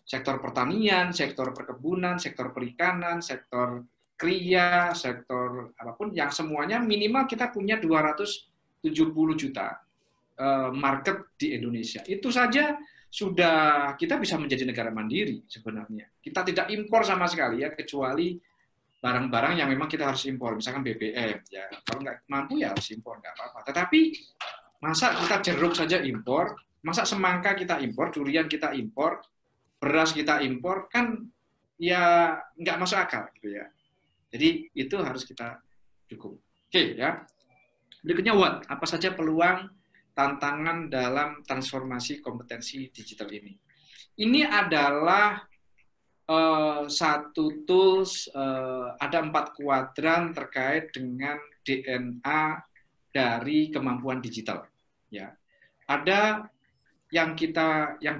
S1: Sektor pertanian, sektor perkebunan, sektor perikanan, sektor kriya, sektor apapun, yang semuanya minimal kita punya 270 juta market di Indonesia. Itu saja sudah kita bisa menjadi negara mandiri sebenarnya. Kita tidak impor sama sekali ya, kecuali barang-barang yang memang kita harus impor, misalkan BBM ya. Kalau nggak mampu ya harus impor, nggak apa-apa. Tetapi masa kita jeruk saja impor, masa semangka kita impor, durian kita impor, beras kita impor, kan ya nggak masuk akal gitu ya. Jadi itu harus kita dukung. Oke ya. Berikutnya what? Apa saja peluang tantangan dalam transformasi kompetensi digital ini? Ini adalah satu tools, ada 4 kuadran terkait dengan DNA dari kemampuan digital. Ya, ada yang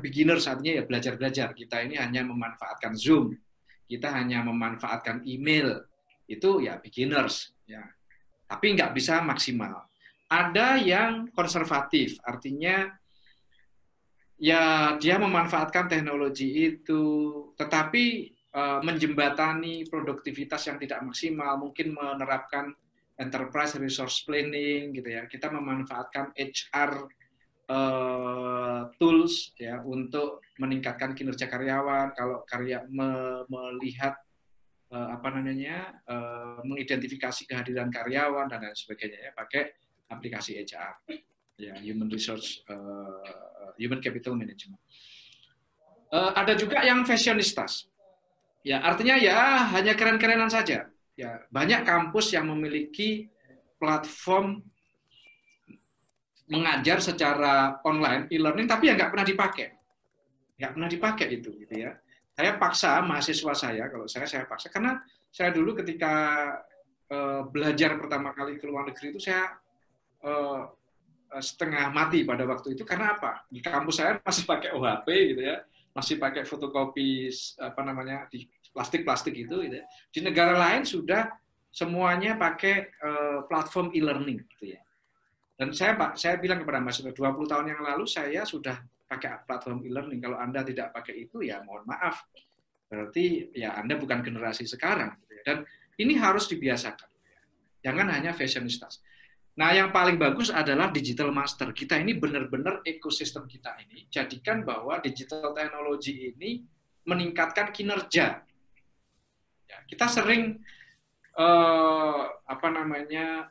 S1: beginners, artinya ya belajar-belajar. Kita ini hanya memanfaatkan Zoom, kita hanya memanfaatkan email, itu ya beginners. Ya, tapi nggak bisa maksimal. Ada yang konservatif, artinya ya dia memanfaatkan teknologi itu, tetapi menjembatani produktivitas yang tidak maksimal, mungkin menerapkan enterprise resource planning gitu ya. Kita memanfaatkan HR tools ya untuk meningkatkan kinerja karyawan. Kalau melihat mengidentifikasi kehadiran karyawan dan lain sebagainya ya, pakai aplikasi HR, ya, human capital management. Ada juga yang fashionistas, ya, artinya ya hanya keren-kerenan saja. Ya, banyak kampus yang memiliki platform mengajar secara online, e-learning, tapi ya nggak pernah dipakai itu, gitu ya. Saya paksa mahasiswa saya, kalau saya paksa, karena saya dulu ketika belajar pertama kali ke luar negeri itu saya setengah mati pada waktu itu. Karena apa? Di kampus saya masih pakai OHP gitu ya, masih pakai fotokopi di plastik itu. Gitu ya. Di negara lain sudah semuanya pakai platform e-learning gitu ya. Dan saya bilang kepada mahasiswa 20 tahun yang lalu saya sudah pakai platform e-learning. Kalau Anda tidak pakai itu ya mohon maaf. Berarti ya Anda bukan generasi sekarang gitu ya. Dan ini harus dibiasakan. Jangan hanya fashionistas. Nah, yang paling bagus adalah digital master. Kita ini benar-benar ekosistem kita ini jadikan bahwa digital teknologi ini meningkatkan kinerja. Ya, kita sering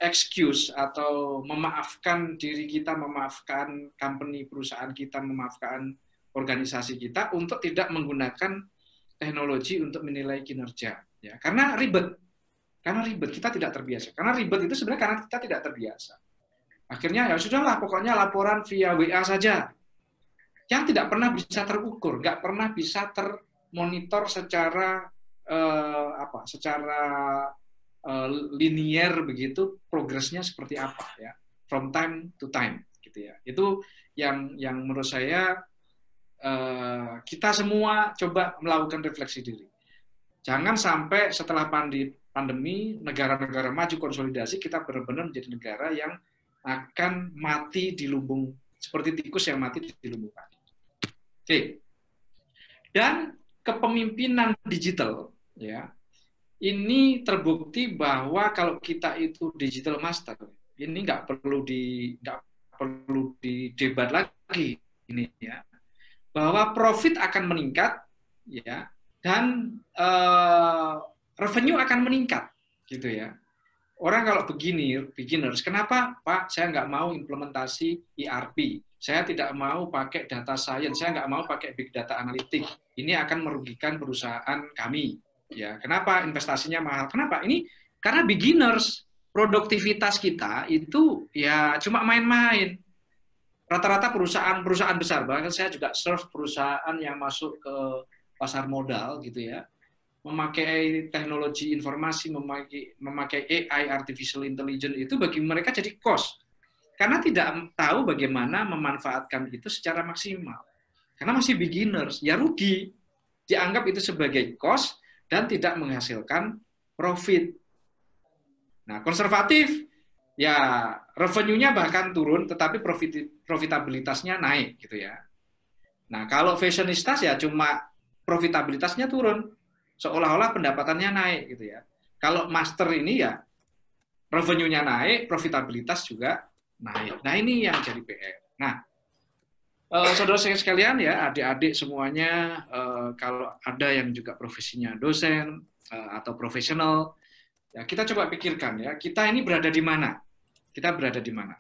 S1: excuse atau memaafkan diri kita, memaafkan company, perusahaan kita, memaafkan organisasi kita untuk tidak menggunakan teknologi untuk menilai kinerja. Ya, karena ribet. Karena ribet, kita tidak terbiasa. Karena ribet itu sebenarnya karena kita tidak terbiasa. Akhirnya ya sudahlah, pokoknya laporan via WA saja. Yang tidak pernah bisa terukur, nggak pernah bisa termonitor secara linier begitu, progresnya seperti apa ya, from time to time gitu ya. Itu yang menurut saya kita semua coba melakukan refleksi diri. Jangan sampai setelah pandemi, negara-negara maju konsolidasi, kita benar-benar menjadi negara yang akan mati di lumbung, seperti tikus yang mati di lumbung padi. Oke. Dan kepemimpinan digital, ya, ini terbukti bahwa kalau kita itu digital master, ini nggak perlu didebat lagi, ini ya, bahwa profit akan meningkat, ya, dan revenue akan meningkat, gitu ya. Orang kalau beginners, kenapa Pak saya nggak mau implementasi ERP, saya tidak mau pakai data science, saya nggak mau pakai big data analytics, ini akan merugikan perusahaan kami. Ya, kenapa investasinya mahal? Kenapa? Ini karena beginners, produktivitas kita itu ya cuma main-main. Rata-rata perusahaan besar, bahkan saya juga serve perusahaan yang masuk ke pasar modal gitu ya, memakai teknologi informasi, memakai AI, artificial intelligence, itu bagi mereka jadi cost. Karena tidak tahu bagaimana memanfaatkan itu secara maksimal. Karena masih beginners, ya rugi. Dianggap itu sebagai cost dan tidak menghasilkan profit. Nah, konservatif, ya revenue-nya bahkan turun, tetapi profitabilitasnya naik gitu ya. Nah, kalau fashionistas ya cuma profitabilitasnya turun, seolah-olah pendapatannya naik gitu ya. Kalau master ini ya revenue-nya naik, profitabilitas juga naik. Nah, ini yang jadi PR. Nah, saudara saya sekalian ya, adik-adik semuanya, kalau ada yang juga profesinya dosen atau profesional, ya kita coba pikirkan ya, kita ini berada di mana? Kita berada di mana?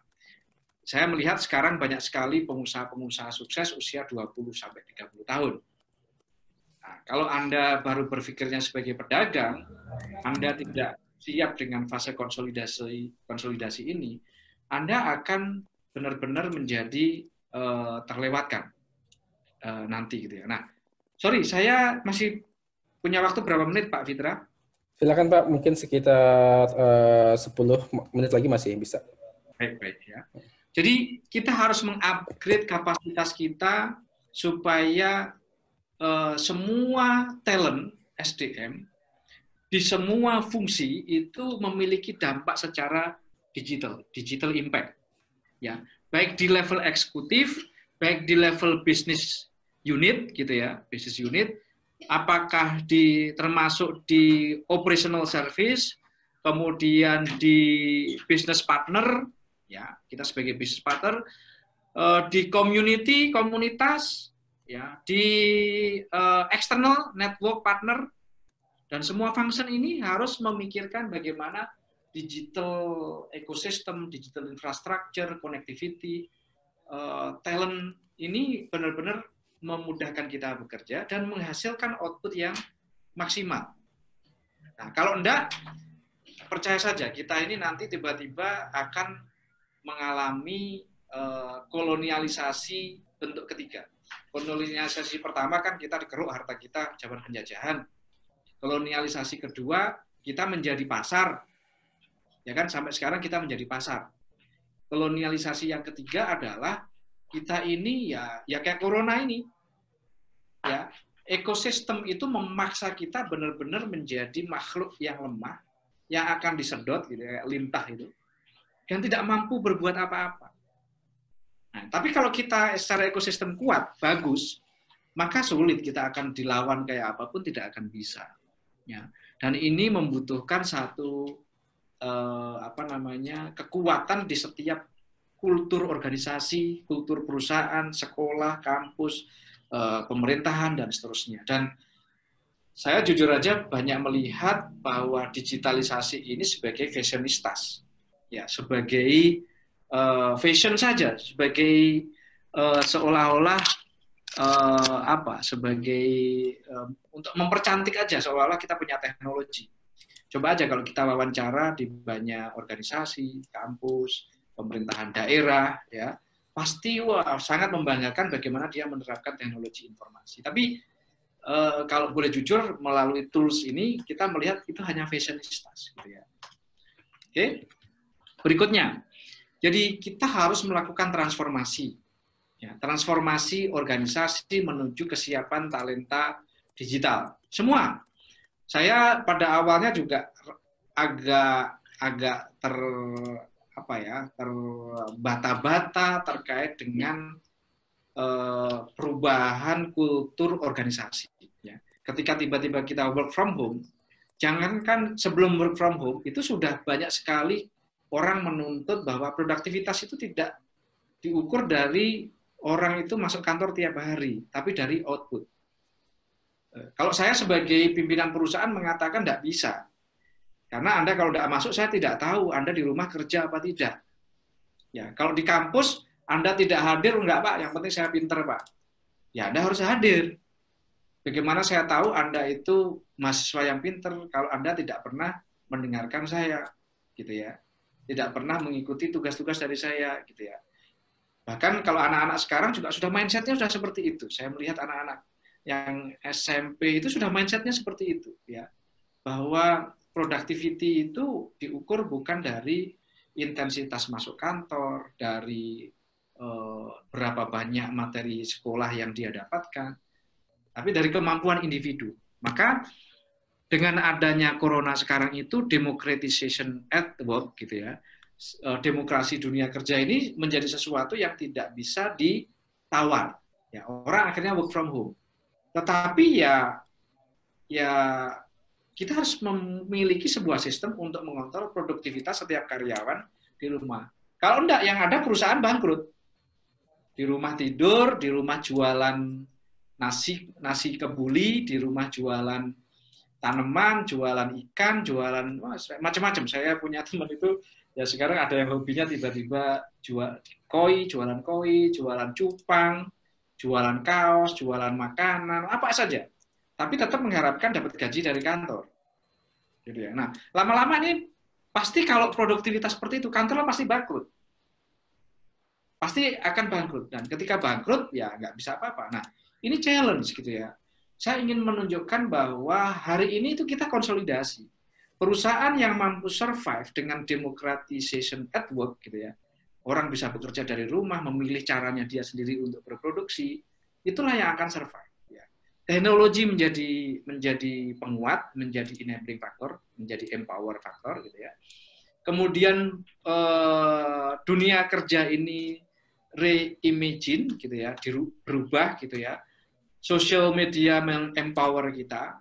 S1: Saya melihat sekarang banyak sekali pengusaha-pengusaha sukses usia 20-30 tahun. Nah, kalau Anda baru berpikirnya sebagai pedagang, Anda tidak siap dengan fase konsolidasi ini, Anda akan benar-benar menjadi terlewatkan nanti gitu ya. Nah, sorry, saya masih punya waktu berapa menit Pak Fitra?
S4: Silakan Pak, mungkin sekitar 10 menit lagi masih bisa.
S1: Baik ya. Jadi kita harus mengupgrade kapasitas kita supaya semua talent SDM di semua fungsi itu memiliki dampak secara digital impact. Ya, baik di level eksekutif, baik di level business unit gitu ya, business unit, apakah termasuk di operational service, kemudian di business partner, ya kita sebagai business partner, di komunitas, ya di external network partner, dan semua function ini harus memikirkan bagaimana digital ecosystem, digital infrastructure, connectivity, talent ini benar-benar memudahkan kita bekerja dan menghasilkan output yang maksimal. Nah, kalau enggak, percaya saja kita ini nanti tiba-tiba akan mengalami kolonialisasi bentuk ketiga. Kolonialisasi pertama kan kita dikeruk harta kita zaman penjajahan. Kolonialisasi kedua, kita menjadi pasar. Ya kan, sampai sekarang kita menjadi pasar. kolonialisasi yang ketiga adalah kita ini ya kayak corona ini, ya ekosistem itu memaksa kita benar-benar menjadi makhluk yang lemah, yang akan disedot gitu, kayak lintah itu, dan tidak mampu berbuat apa-apa. Nah, tapi kalau kita secara ekosistem kuat, bagus, maka sulit, kita akan dilawan kayak apapun tidak akan bisa. Ya. Dan ini membutuhkan satu kekuatan di setiap kultur organisasi, kultur perusahaan, sekolah, kampus, pemerintahan, dan seterusnya. Dan saya jujur aja banyak melihat bahwa digitalisasi ini sebagai fashionistas, ya, sebagai fashion saja, sebagai seolah-olah sebagai untuk mempercantik aja, seolah-olah kita punya teknologi. Coba aja kalau kita wawancara di banyak organisasi, kampus, pemerintahan daerah, ya pasti sangat membanggakan bagaimana dia menerapkan teknologi informasi. Tapi kalau boleh jujur, melalui tools ini kita melihat itu hanya fashionistas, gitu ya. Oke, berikutnya. Jadi kita harus melakukan transformasi, ya, transformasi organisasi menuju kesiapan talenta digital. Semua. Saya pada awalnya juga agak terbata-bata terkait dengan perubahan kultur organisasi. Ya. Ketika tiba-tiba kita work from home, jangankan sebelum work from home, itu sudah banyak sekali orang menuntut bahwa produktivitas itu tidak diukur dari orang itu masuk kantor tiap hari, tapi dari output. Kalau saya sebagai pimpinan perusahaan mengatakan tidak bisa. Karena Anda kalau tidak masuk, saya tidak tahu Anda di rumah kerja apa tidak. Ya, kalau di kampus, Anda tidak hadir, enggak Pak, yang penting saya pinter Pak. Ya, Anda harus hadir. Bagaimana saya tahu Anda itu mahasiswa yang pinter kalau Anda tidak pernah mendengarkan saya, gitu ya. Tidak pernah mengikuti tugas-tugas dari saya, gitu ya. Bahkan kalau anak-anak sekarang juga sudah mindset-nya sudah seperti itu. Saya melihat anak-anak yang SMP itu sudah mindset-nya seperti itu, ya. Bahwa productivity itu diukur bukan dari intensitas masuk kantor, dari berapa banyak materi sekolah yang dia dapatkan, tapi dari kemampuan individu. Maka dengan adanya corona sekarang itu democratization at work, gitu ya, demokrasi dunia kerja ini menjadi sesuatu yang tidak bisa ditawar. Ya, orang akhirnya work from home. Tetapi ya kita harus memiliki sebuah sistem untuk mengontrol produktivitas setiap karyawan di rumah. Kalau enggak, yang ada perusahaan bangkrut. Di rumah tidur, di rumah jualan nasi kebuli, di rumah jualan tanaman, jualan ikan, jualan macam-macam. Saya punya teman itu, ya sekarang ada yang hobinya tiba-tiba jualan koi, jualan cupang, jualan kaos, jualan makanan, apa saja. Tapi tetap mengharapkan dapat gaji dari kantor. Gitu ya. Nah, lama-lama ini pasti kalau produktivitas seperti itu, kantor pasti bangkrut. Pasti akan bangkrut. Dan ketika bangkrut, ya nggak bisa apa-apa. Nah, ini challenge gitu ya. Saya ingin menunjukkan bahwa hari ini itu kita konsolidasi. Perusahaan yang mampu survive dengan democratization at work, gitu ya. Orang bisa bekerja dari rumah, memilih caranya dia sendiri untuk berproduksi, itulah yang akan survive. Ya. Teknologi menjadi penguat, menjadi enabling factor, menjadi empower factor, gitu ya. Kemudian dunia kerja ini reimagine, gitu ya, berubah, gitu ya. Social media empower kita,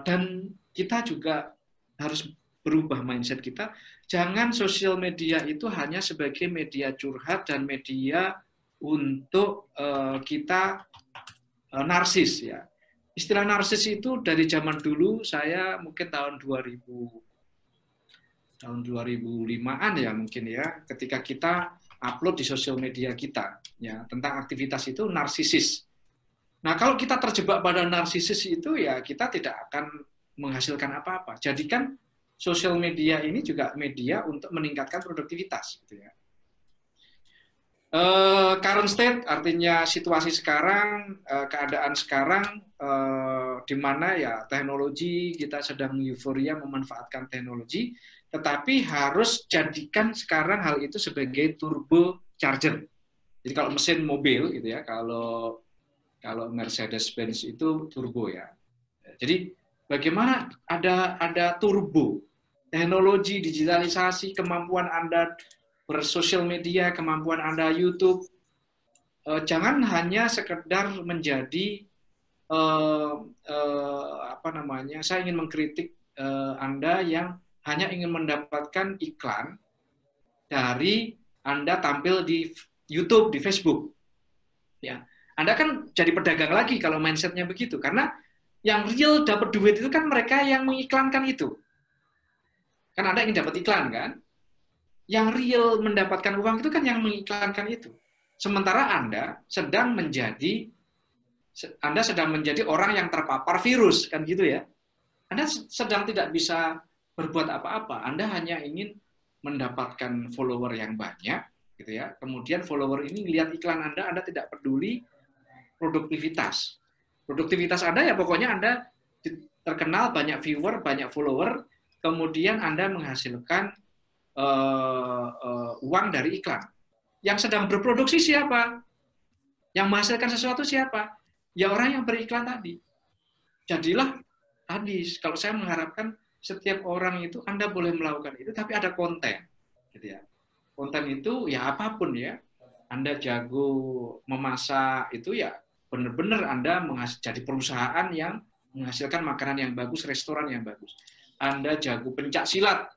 S1: dan kita juga harus berubah mindset kita. Jangan sosial media itu hanya sebagai media curhat dan media untuk kita narsis, ya. Istilah narsis itu dari zaman dulu, saya mungkin tahun 2005-an ya mungkin ya, ketika kita upload di sosial media kita, ya, tentang aktivitas itu narsisis. Nah, kalau kita terjebak pada narsisis itu, ya kita tidak akan menghasilkan apa-apa. Jadikan sosial media ini juga media untuk meningkatkan produktivitas, gitu ya. Current state artinya situasi sekarang, keadaan sekarang, di mana ya teknologi kita sedang euforia memanfaatkan teknologi, tetapi harus jadikan sekarang hal itu sebagai turbo charger. Jadi kalau mesin mobil gitu ya, kalau Mercedes-Benz itu turbo ya. Jadi bagaimana ada turbo teknologi, digitalisasi, kemampuan Anda bersosial media, kemampuan Anda YouTube, jangan hanya sekedar menjadi saya ingin mengkritik Anda yang hanya ingin mendapatkan iklan dari Anda tampil di YouTube, di Facebook. Ya, Anda kan jadi pedagang lagi kalau mindsetnya begitu, karena yang real dapat duit itu kan mereka yang mengiklankan itu. Kan Anda ingin dapat iklan kan? Yang real mendapatkan uang itu kan yang mengiklankan itu. Sementara Anda sedang menjadi orang yang terpapar virus, kan gitu ya. Anda sedang tidak bisa berbuat apa-apa. Anda hanya ingin mendapatkan follower yang banyak, gitu ya. Kemudian follower ini lihat iklan Anda tidak peduli produktivitas. Produktivitas Anda ya pokoknya Anda terkenal, banyak viewer, banyak follower, kemudian Anda menghasilkan uang dari iklan. Yang sedang berproduksi siapa? Yang menghasilkan sesuatu siapa? Ya orang yang beriklan tadi. Jadilah tadi, kalau saya mengharapkan setiap orang itu Anda boleh melakukan itu, tapi ada konten, gitu ya. Konten itu ya apapun ya. Anda jago memasak itu ya benar-benar Anda jadi perusahaan yang menghasilkan makanan yang bagus, restoran yang bagus. Anda jago pencak silat,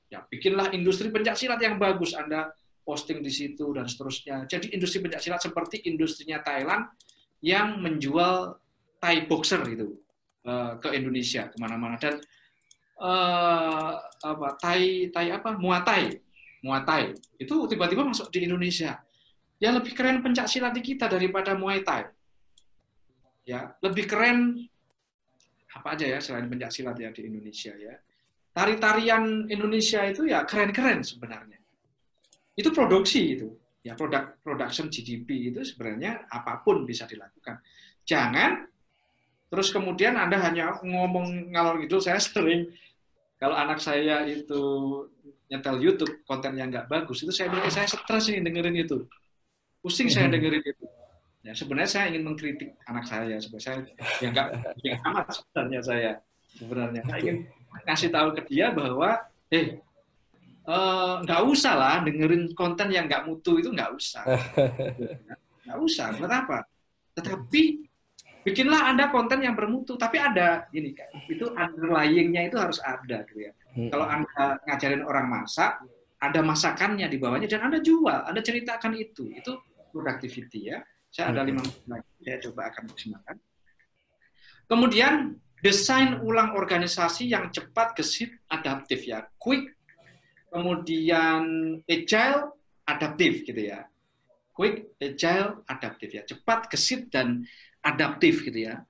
S1: ya bikinlah industri pencak silat yang bagus, Anda posting di situ dan seterusnya. Jadi industri pencak silat seperti industrinya Thailand yang menjual Thai boxer itu ke Indonesia kemana-mana, dan Muay Thai itu tiba-tiba masuk di Indonesia. Ya lebih keren pencak silat di kita daripada Muay Thai. Ya lebih keren apa aja ya selain pencak silat ya di Indonesia ya. Tari-tarian Indonesia itu ya keren-keren sebenarnya. Itu produksi itu. Ya production GDP itu sebenarnya apapun bisa dilakukan. Jangan terus kemudian Anda hanya ngomong ngalor ngidul. Saya sering kalau anak saya itu nyetel YouTube konten yang nggak bagus, itu saya stres nih dengerin itu. Pusing saya dengerin itu. Ya, sebenarnya saya ingin mengkritik anak saya. Sebenarnya saya nggak amat sebenarnya saya. Sebenarnya saya ingin ngasih tahu ke dia bahwa nggak usah lah dengerin konten yang nggak mutu, itu nggak usah. Nggak usah, kenapa? Tetapi bikinlah Anda konten yang bermutu, tapi ada ini kan, itu underlying-nya itu harus ada gitu ya. Kalau Anda ngajarin orang masak, ada masakannya di bawahnya dan Anda jual, Anda ceritakan itu productivity ya. Saya ada 5 menit lagi, saya coba akan maksimalkan. Kemudian desain ulang organisasi yang cepat, gesit, adaptif ya, quick, kemudian agile, adaptif gitu ya. Quick, agile, adaptif ya, cepat, gesit dan adaptif gitu ya.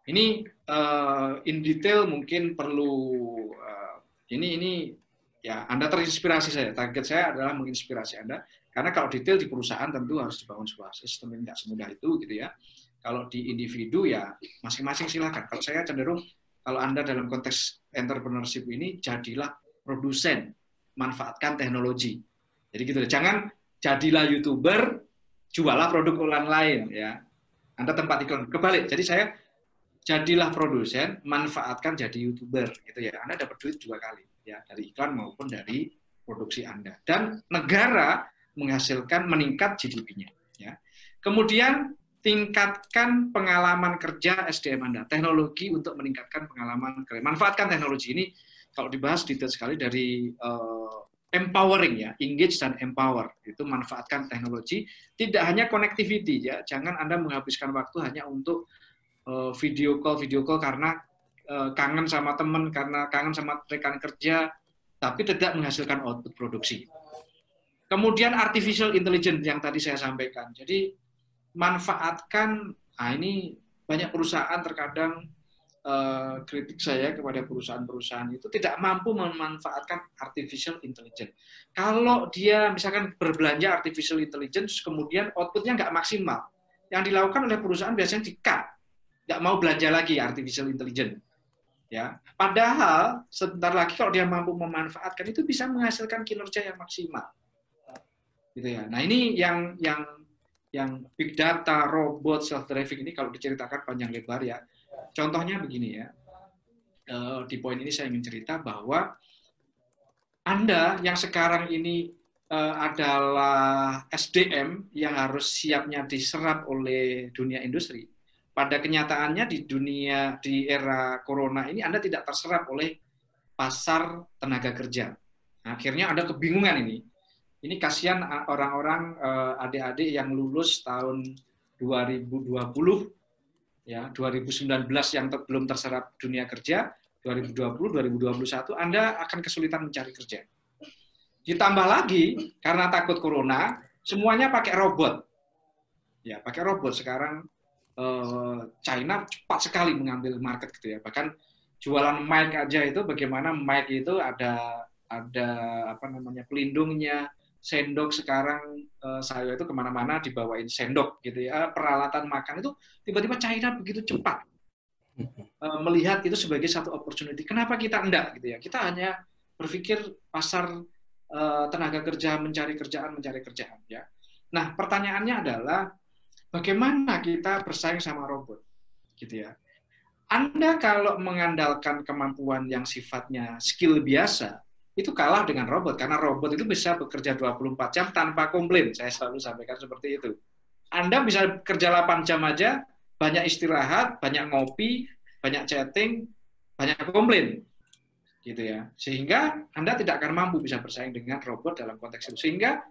S1: Ini in detail mungkin perlu ini ya Anda terinspirasi saya. Target saya adalah menginspirasi Anda karena kalau detail di perusahaan tentu harus dibangun sebuah sistem yang tidak semudah itu gitu ya. Kalau di individu ya masing-masing silakan. Kalau saya cenderung kalau Anda dalam konteks entrepreneurship ini jadilah produsen, manfaatkan teknologi. Jadi gitu. Jangan jadilah YouTuber, jualah produk orang lain ya. Anda tempat iklan kebalik. Jadi saya jadilah produsen, manfaatkan jadi YouTuber gitu ya. Anda dapat duit 2 kali ya, dari iklan maupun dari produksi Anda. Dan negara menghasilkan meningkat GDP-nya ya. Kemudian tingkatkan pengalaman kerja SDM Anda, teknologi untuk meningkatkan pengalaman kerja. Manfaatkan teknologi ini kalau dibahas detail sekali dari empowering ya, engage dan empower. Itu manfaatkan teknologi, tidak hanya connectivity ya. Jangan Anda menghabiskan waktu hanya untuk video call karena kangen sama teman, karena kangen sama rekan kerja, tapi tidak menghasilkan output produksi. Kemudian artificial intelligence yang tadi saya sampaikan. Jadi manfaatkan, ini banyak perusahaan terkadang kritik saya kepada perusahaan-perusahaan itu tidak mampu memanfaatkan artificial intelligence. Kalau dia misalkan berbelanja artificial intelligence, kemudian outputnya nggak maksimal, yang dilakukan oleh perusahaan biasanya di-cut, nggak mau belanja lagi artificial intelligence. Ya, padahal sebentar lagi kalau dia mampu memanfaatkan itu bisa menghasilkan kinerja yang maksimal. Gitu ya. Nah ini yang big data, robot, self driving ini kalau diceritakan panjang lebar ya. Contohnya begini ya, di poin ini saya ingin cerita bahwa Anda yang sekarang ini adalah SDM yang harus siapnya diserap oleh dunia industri. Pada kenyataannya di era corona ini Anda tidak terserap oleh pasar tenaga kerja. Akhirnya Anda kebingungan ini. Ini kasihan orang-orang adik-adik yang lulus tahun 2020. Ya, 2019 yang belum terserap dunia kerja, 2020, 2021, Anda akan kesulitan mencari kerja. Ditambah lagi, karena takut corona, semuanya pakai robot. Ya, pakai robot. Sekarang China cepat sekali mengambil market gitu ya. Bahkan jualan mic aja itu, bagaimana mic itu ada apa namanya pelindungnya, sendok sekarang saya itu kemana-mana dibawain sendok gitu ya, peralatan makan itu tiba-tiba China begitu cepat melihat itu sebagai satu opportunity. Kenapa kita enggak gitu ya? Kita hanya berpikir pasar tenaga kerja, mencari kerjaan ya. Nah pertanyaannya adalah bagaimana kita bersaing sama robot gitu ya? Anda kalau mengandalkan kemampuan yang sifatnya skill biasa itu kalah dengan robot, karena robot itu bisa bekerja 24 jam tanpa komplain. Saya selalu sampaikan seperti itu. Anda bisa kerja 8 jam aja, banyak istirahat, banyak ngopi, banyak chatting, banyak komplain. Gitu ya. Sehingga Anda tidak akan mampu bisa bersaing dengan robot dalam konteks itu. Sehingga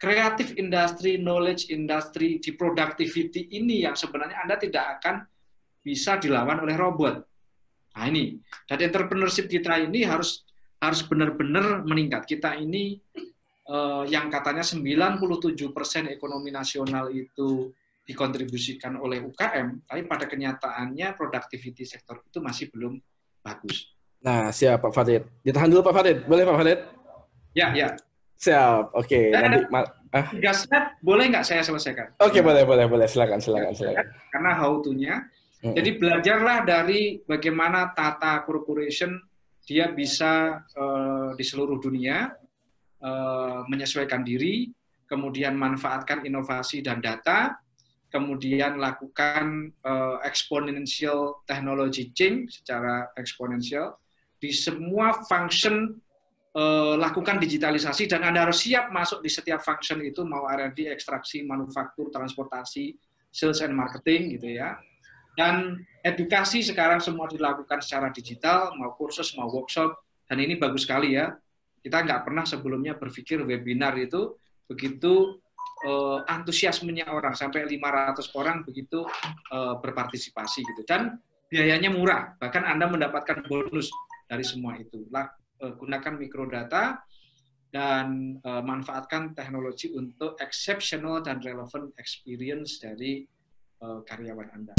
S1: creative industry, knowledge industry, di productivity ini yang sebenarnya Anda tidak akan bisa dilawan oleh robot. Nah ini. Dan entrepreneurship kita ini harus benar-benar meningkat. Kita ini yang katanya 97% ekonomi nasional itu dikontribusikan oleh UKM, tapi pada kenyataannya productivity sektor itu masih belum bagus.
S4: Nah, siap Pak Farid. Ditahan dulu Pak Farid. Boleh Pak Farid?
S1: Ya.
S4: Siap. Oke. Nanti
S1: 3 slide boleh nggak saya selesaikan?
S4: Oke, boleh. Silakan.
S1: Karena how to-nya. Jadi belajarlah dari bagaimana tata corporation dia bisa di seluruh dunia menyesuaikan diri, kemudian manfaatkan inovasi dan data, kemudian lakukan exponential technology change secara eksponensial di semua function, lakukan digitalisasi dan Anda harus siap masuk di setiap function itu, mau R&D, ekstraksi, manufaktur, transportasi, sales and marketing gitu ya. Dan edukasi sekarang semua dilakukan secara digital, mau kursus, mau workshop, dan ini bagus sekali ya. Kita nggak pernah sebelumnya berpikir webinar itu begitu antusiasmenya orang, sampai 500 orang begitu berpartisipasi gitu. Dan biayanya murah, bahkan Anda mendapatkan bonus dari semua itu. Gunakan microdata dan manfaatkan teknologi untuk exceptional dan relevant experience dari karyawan Anda.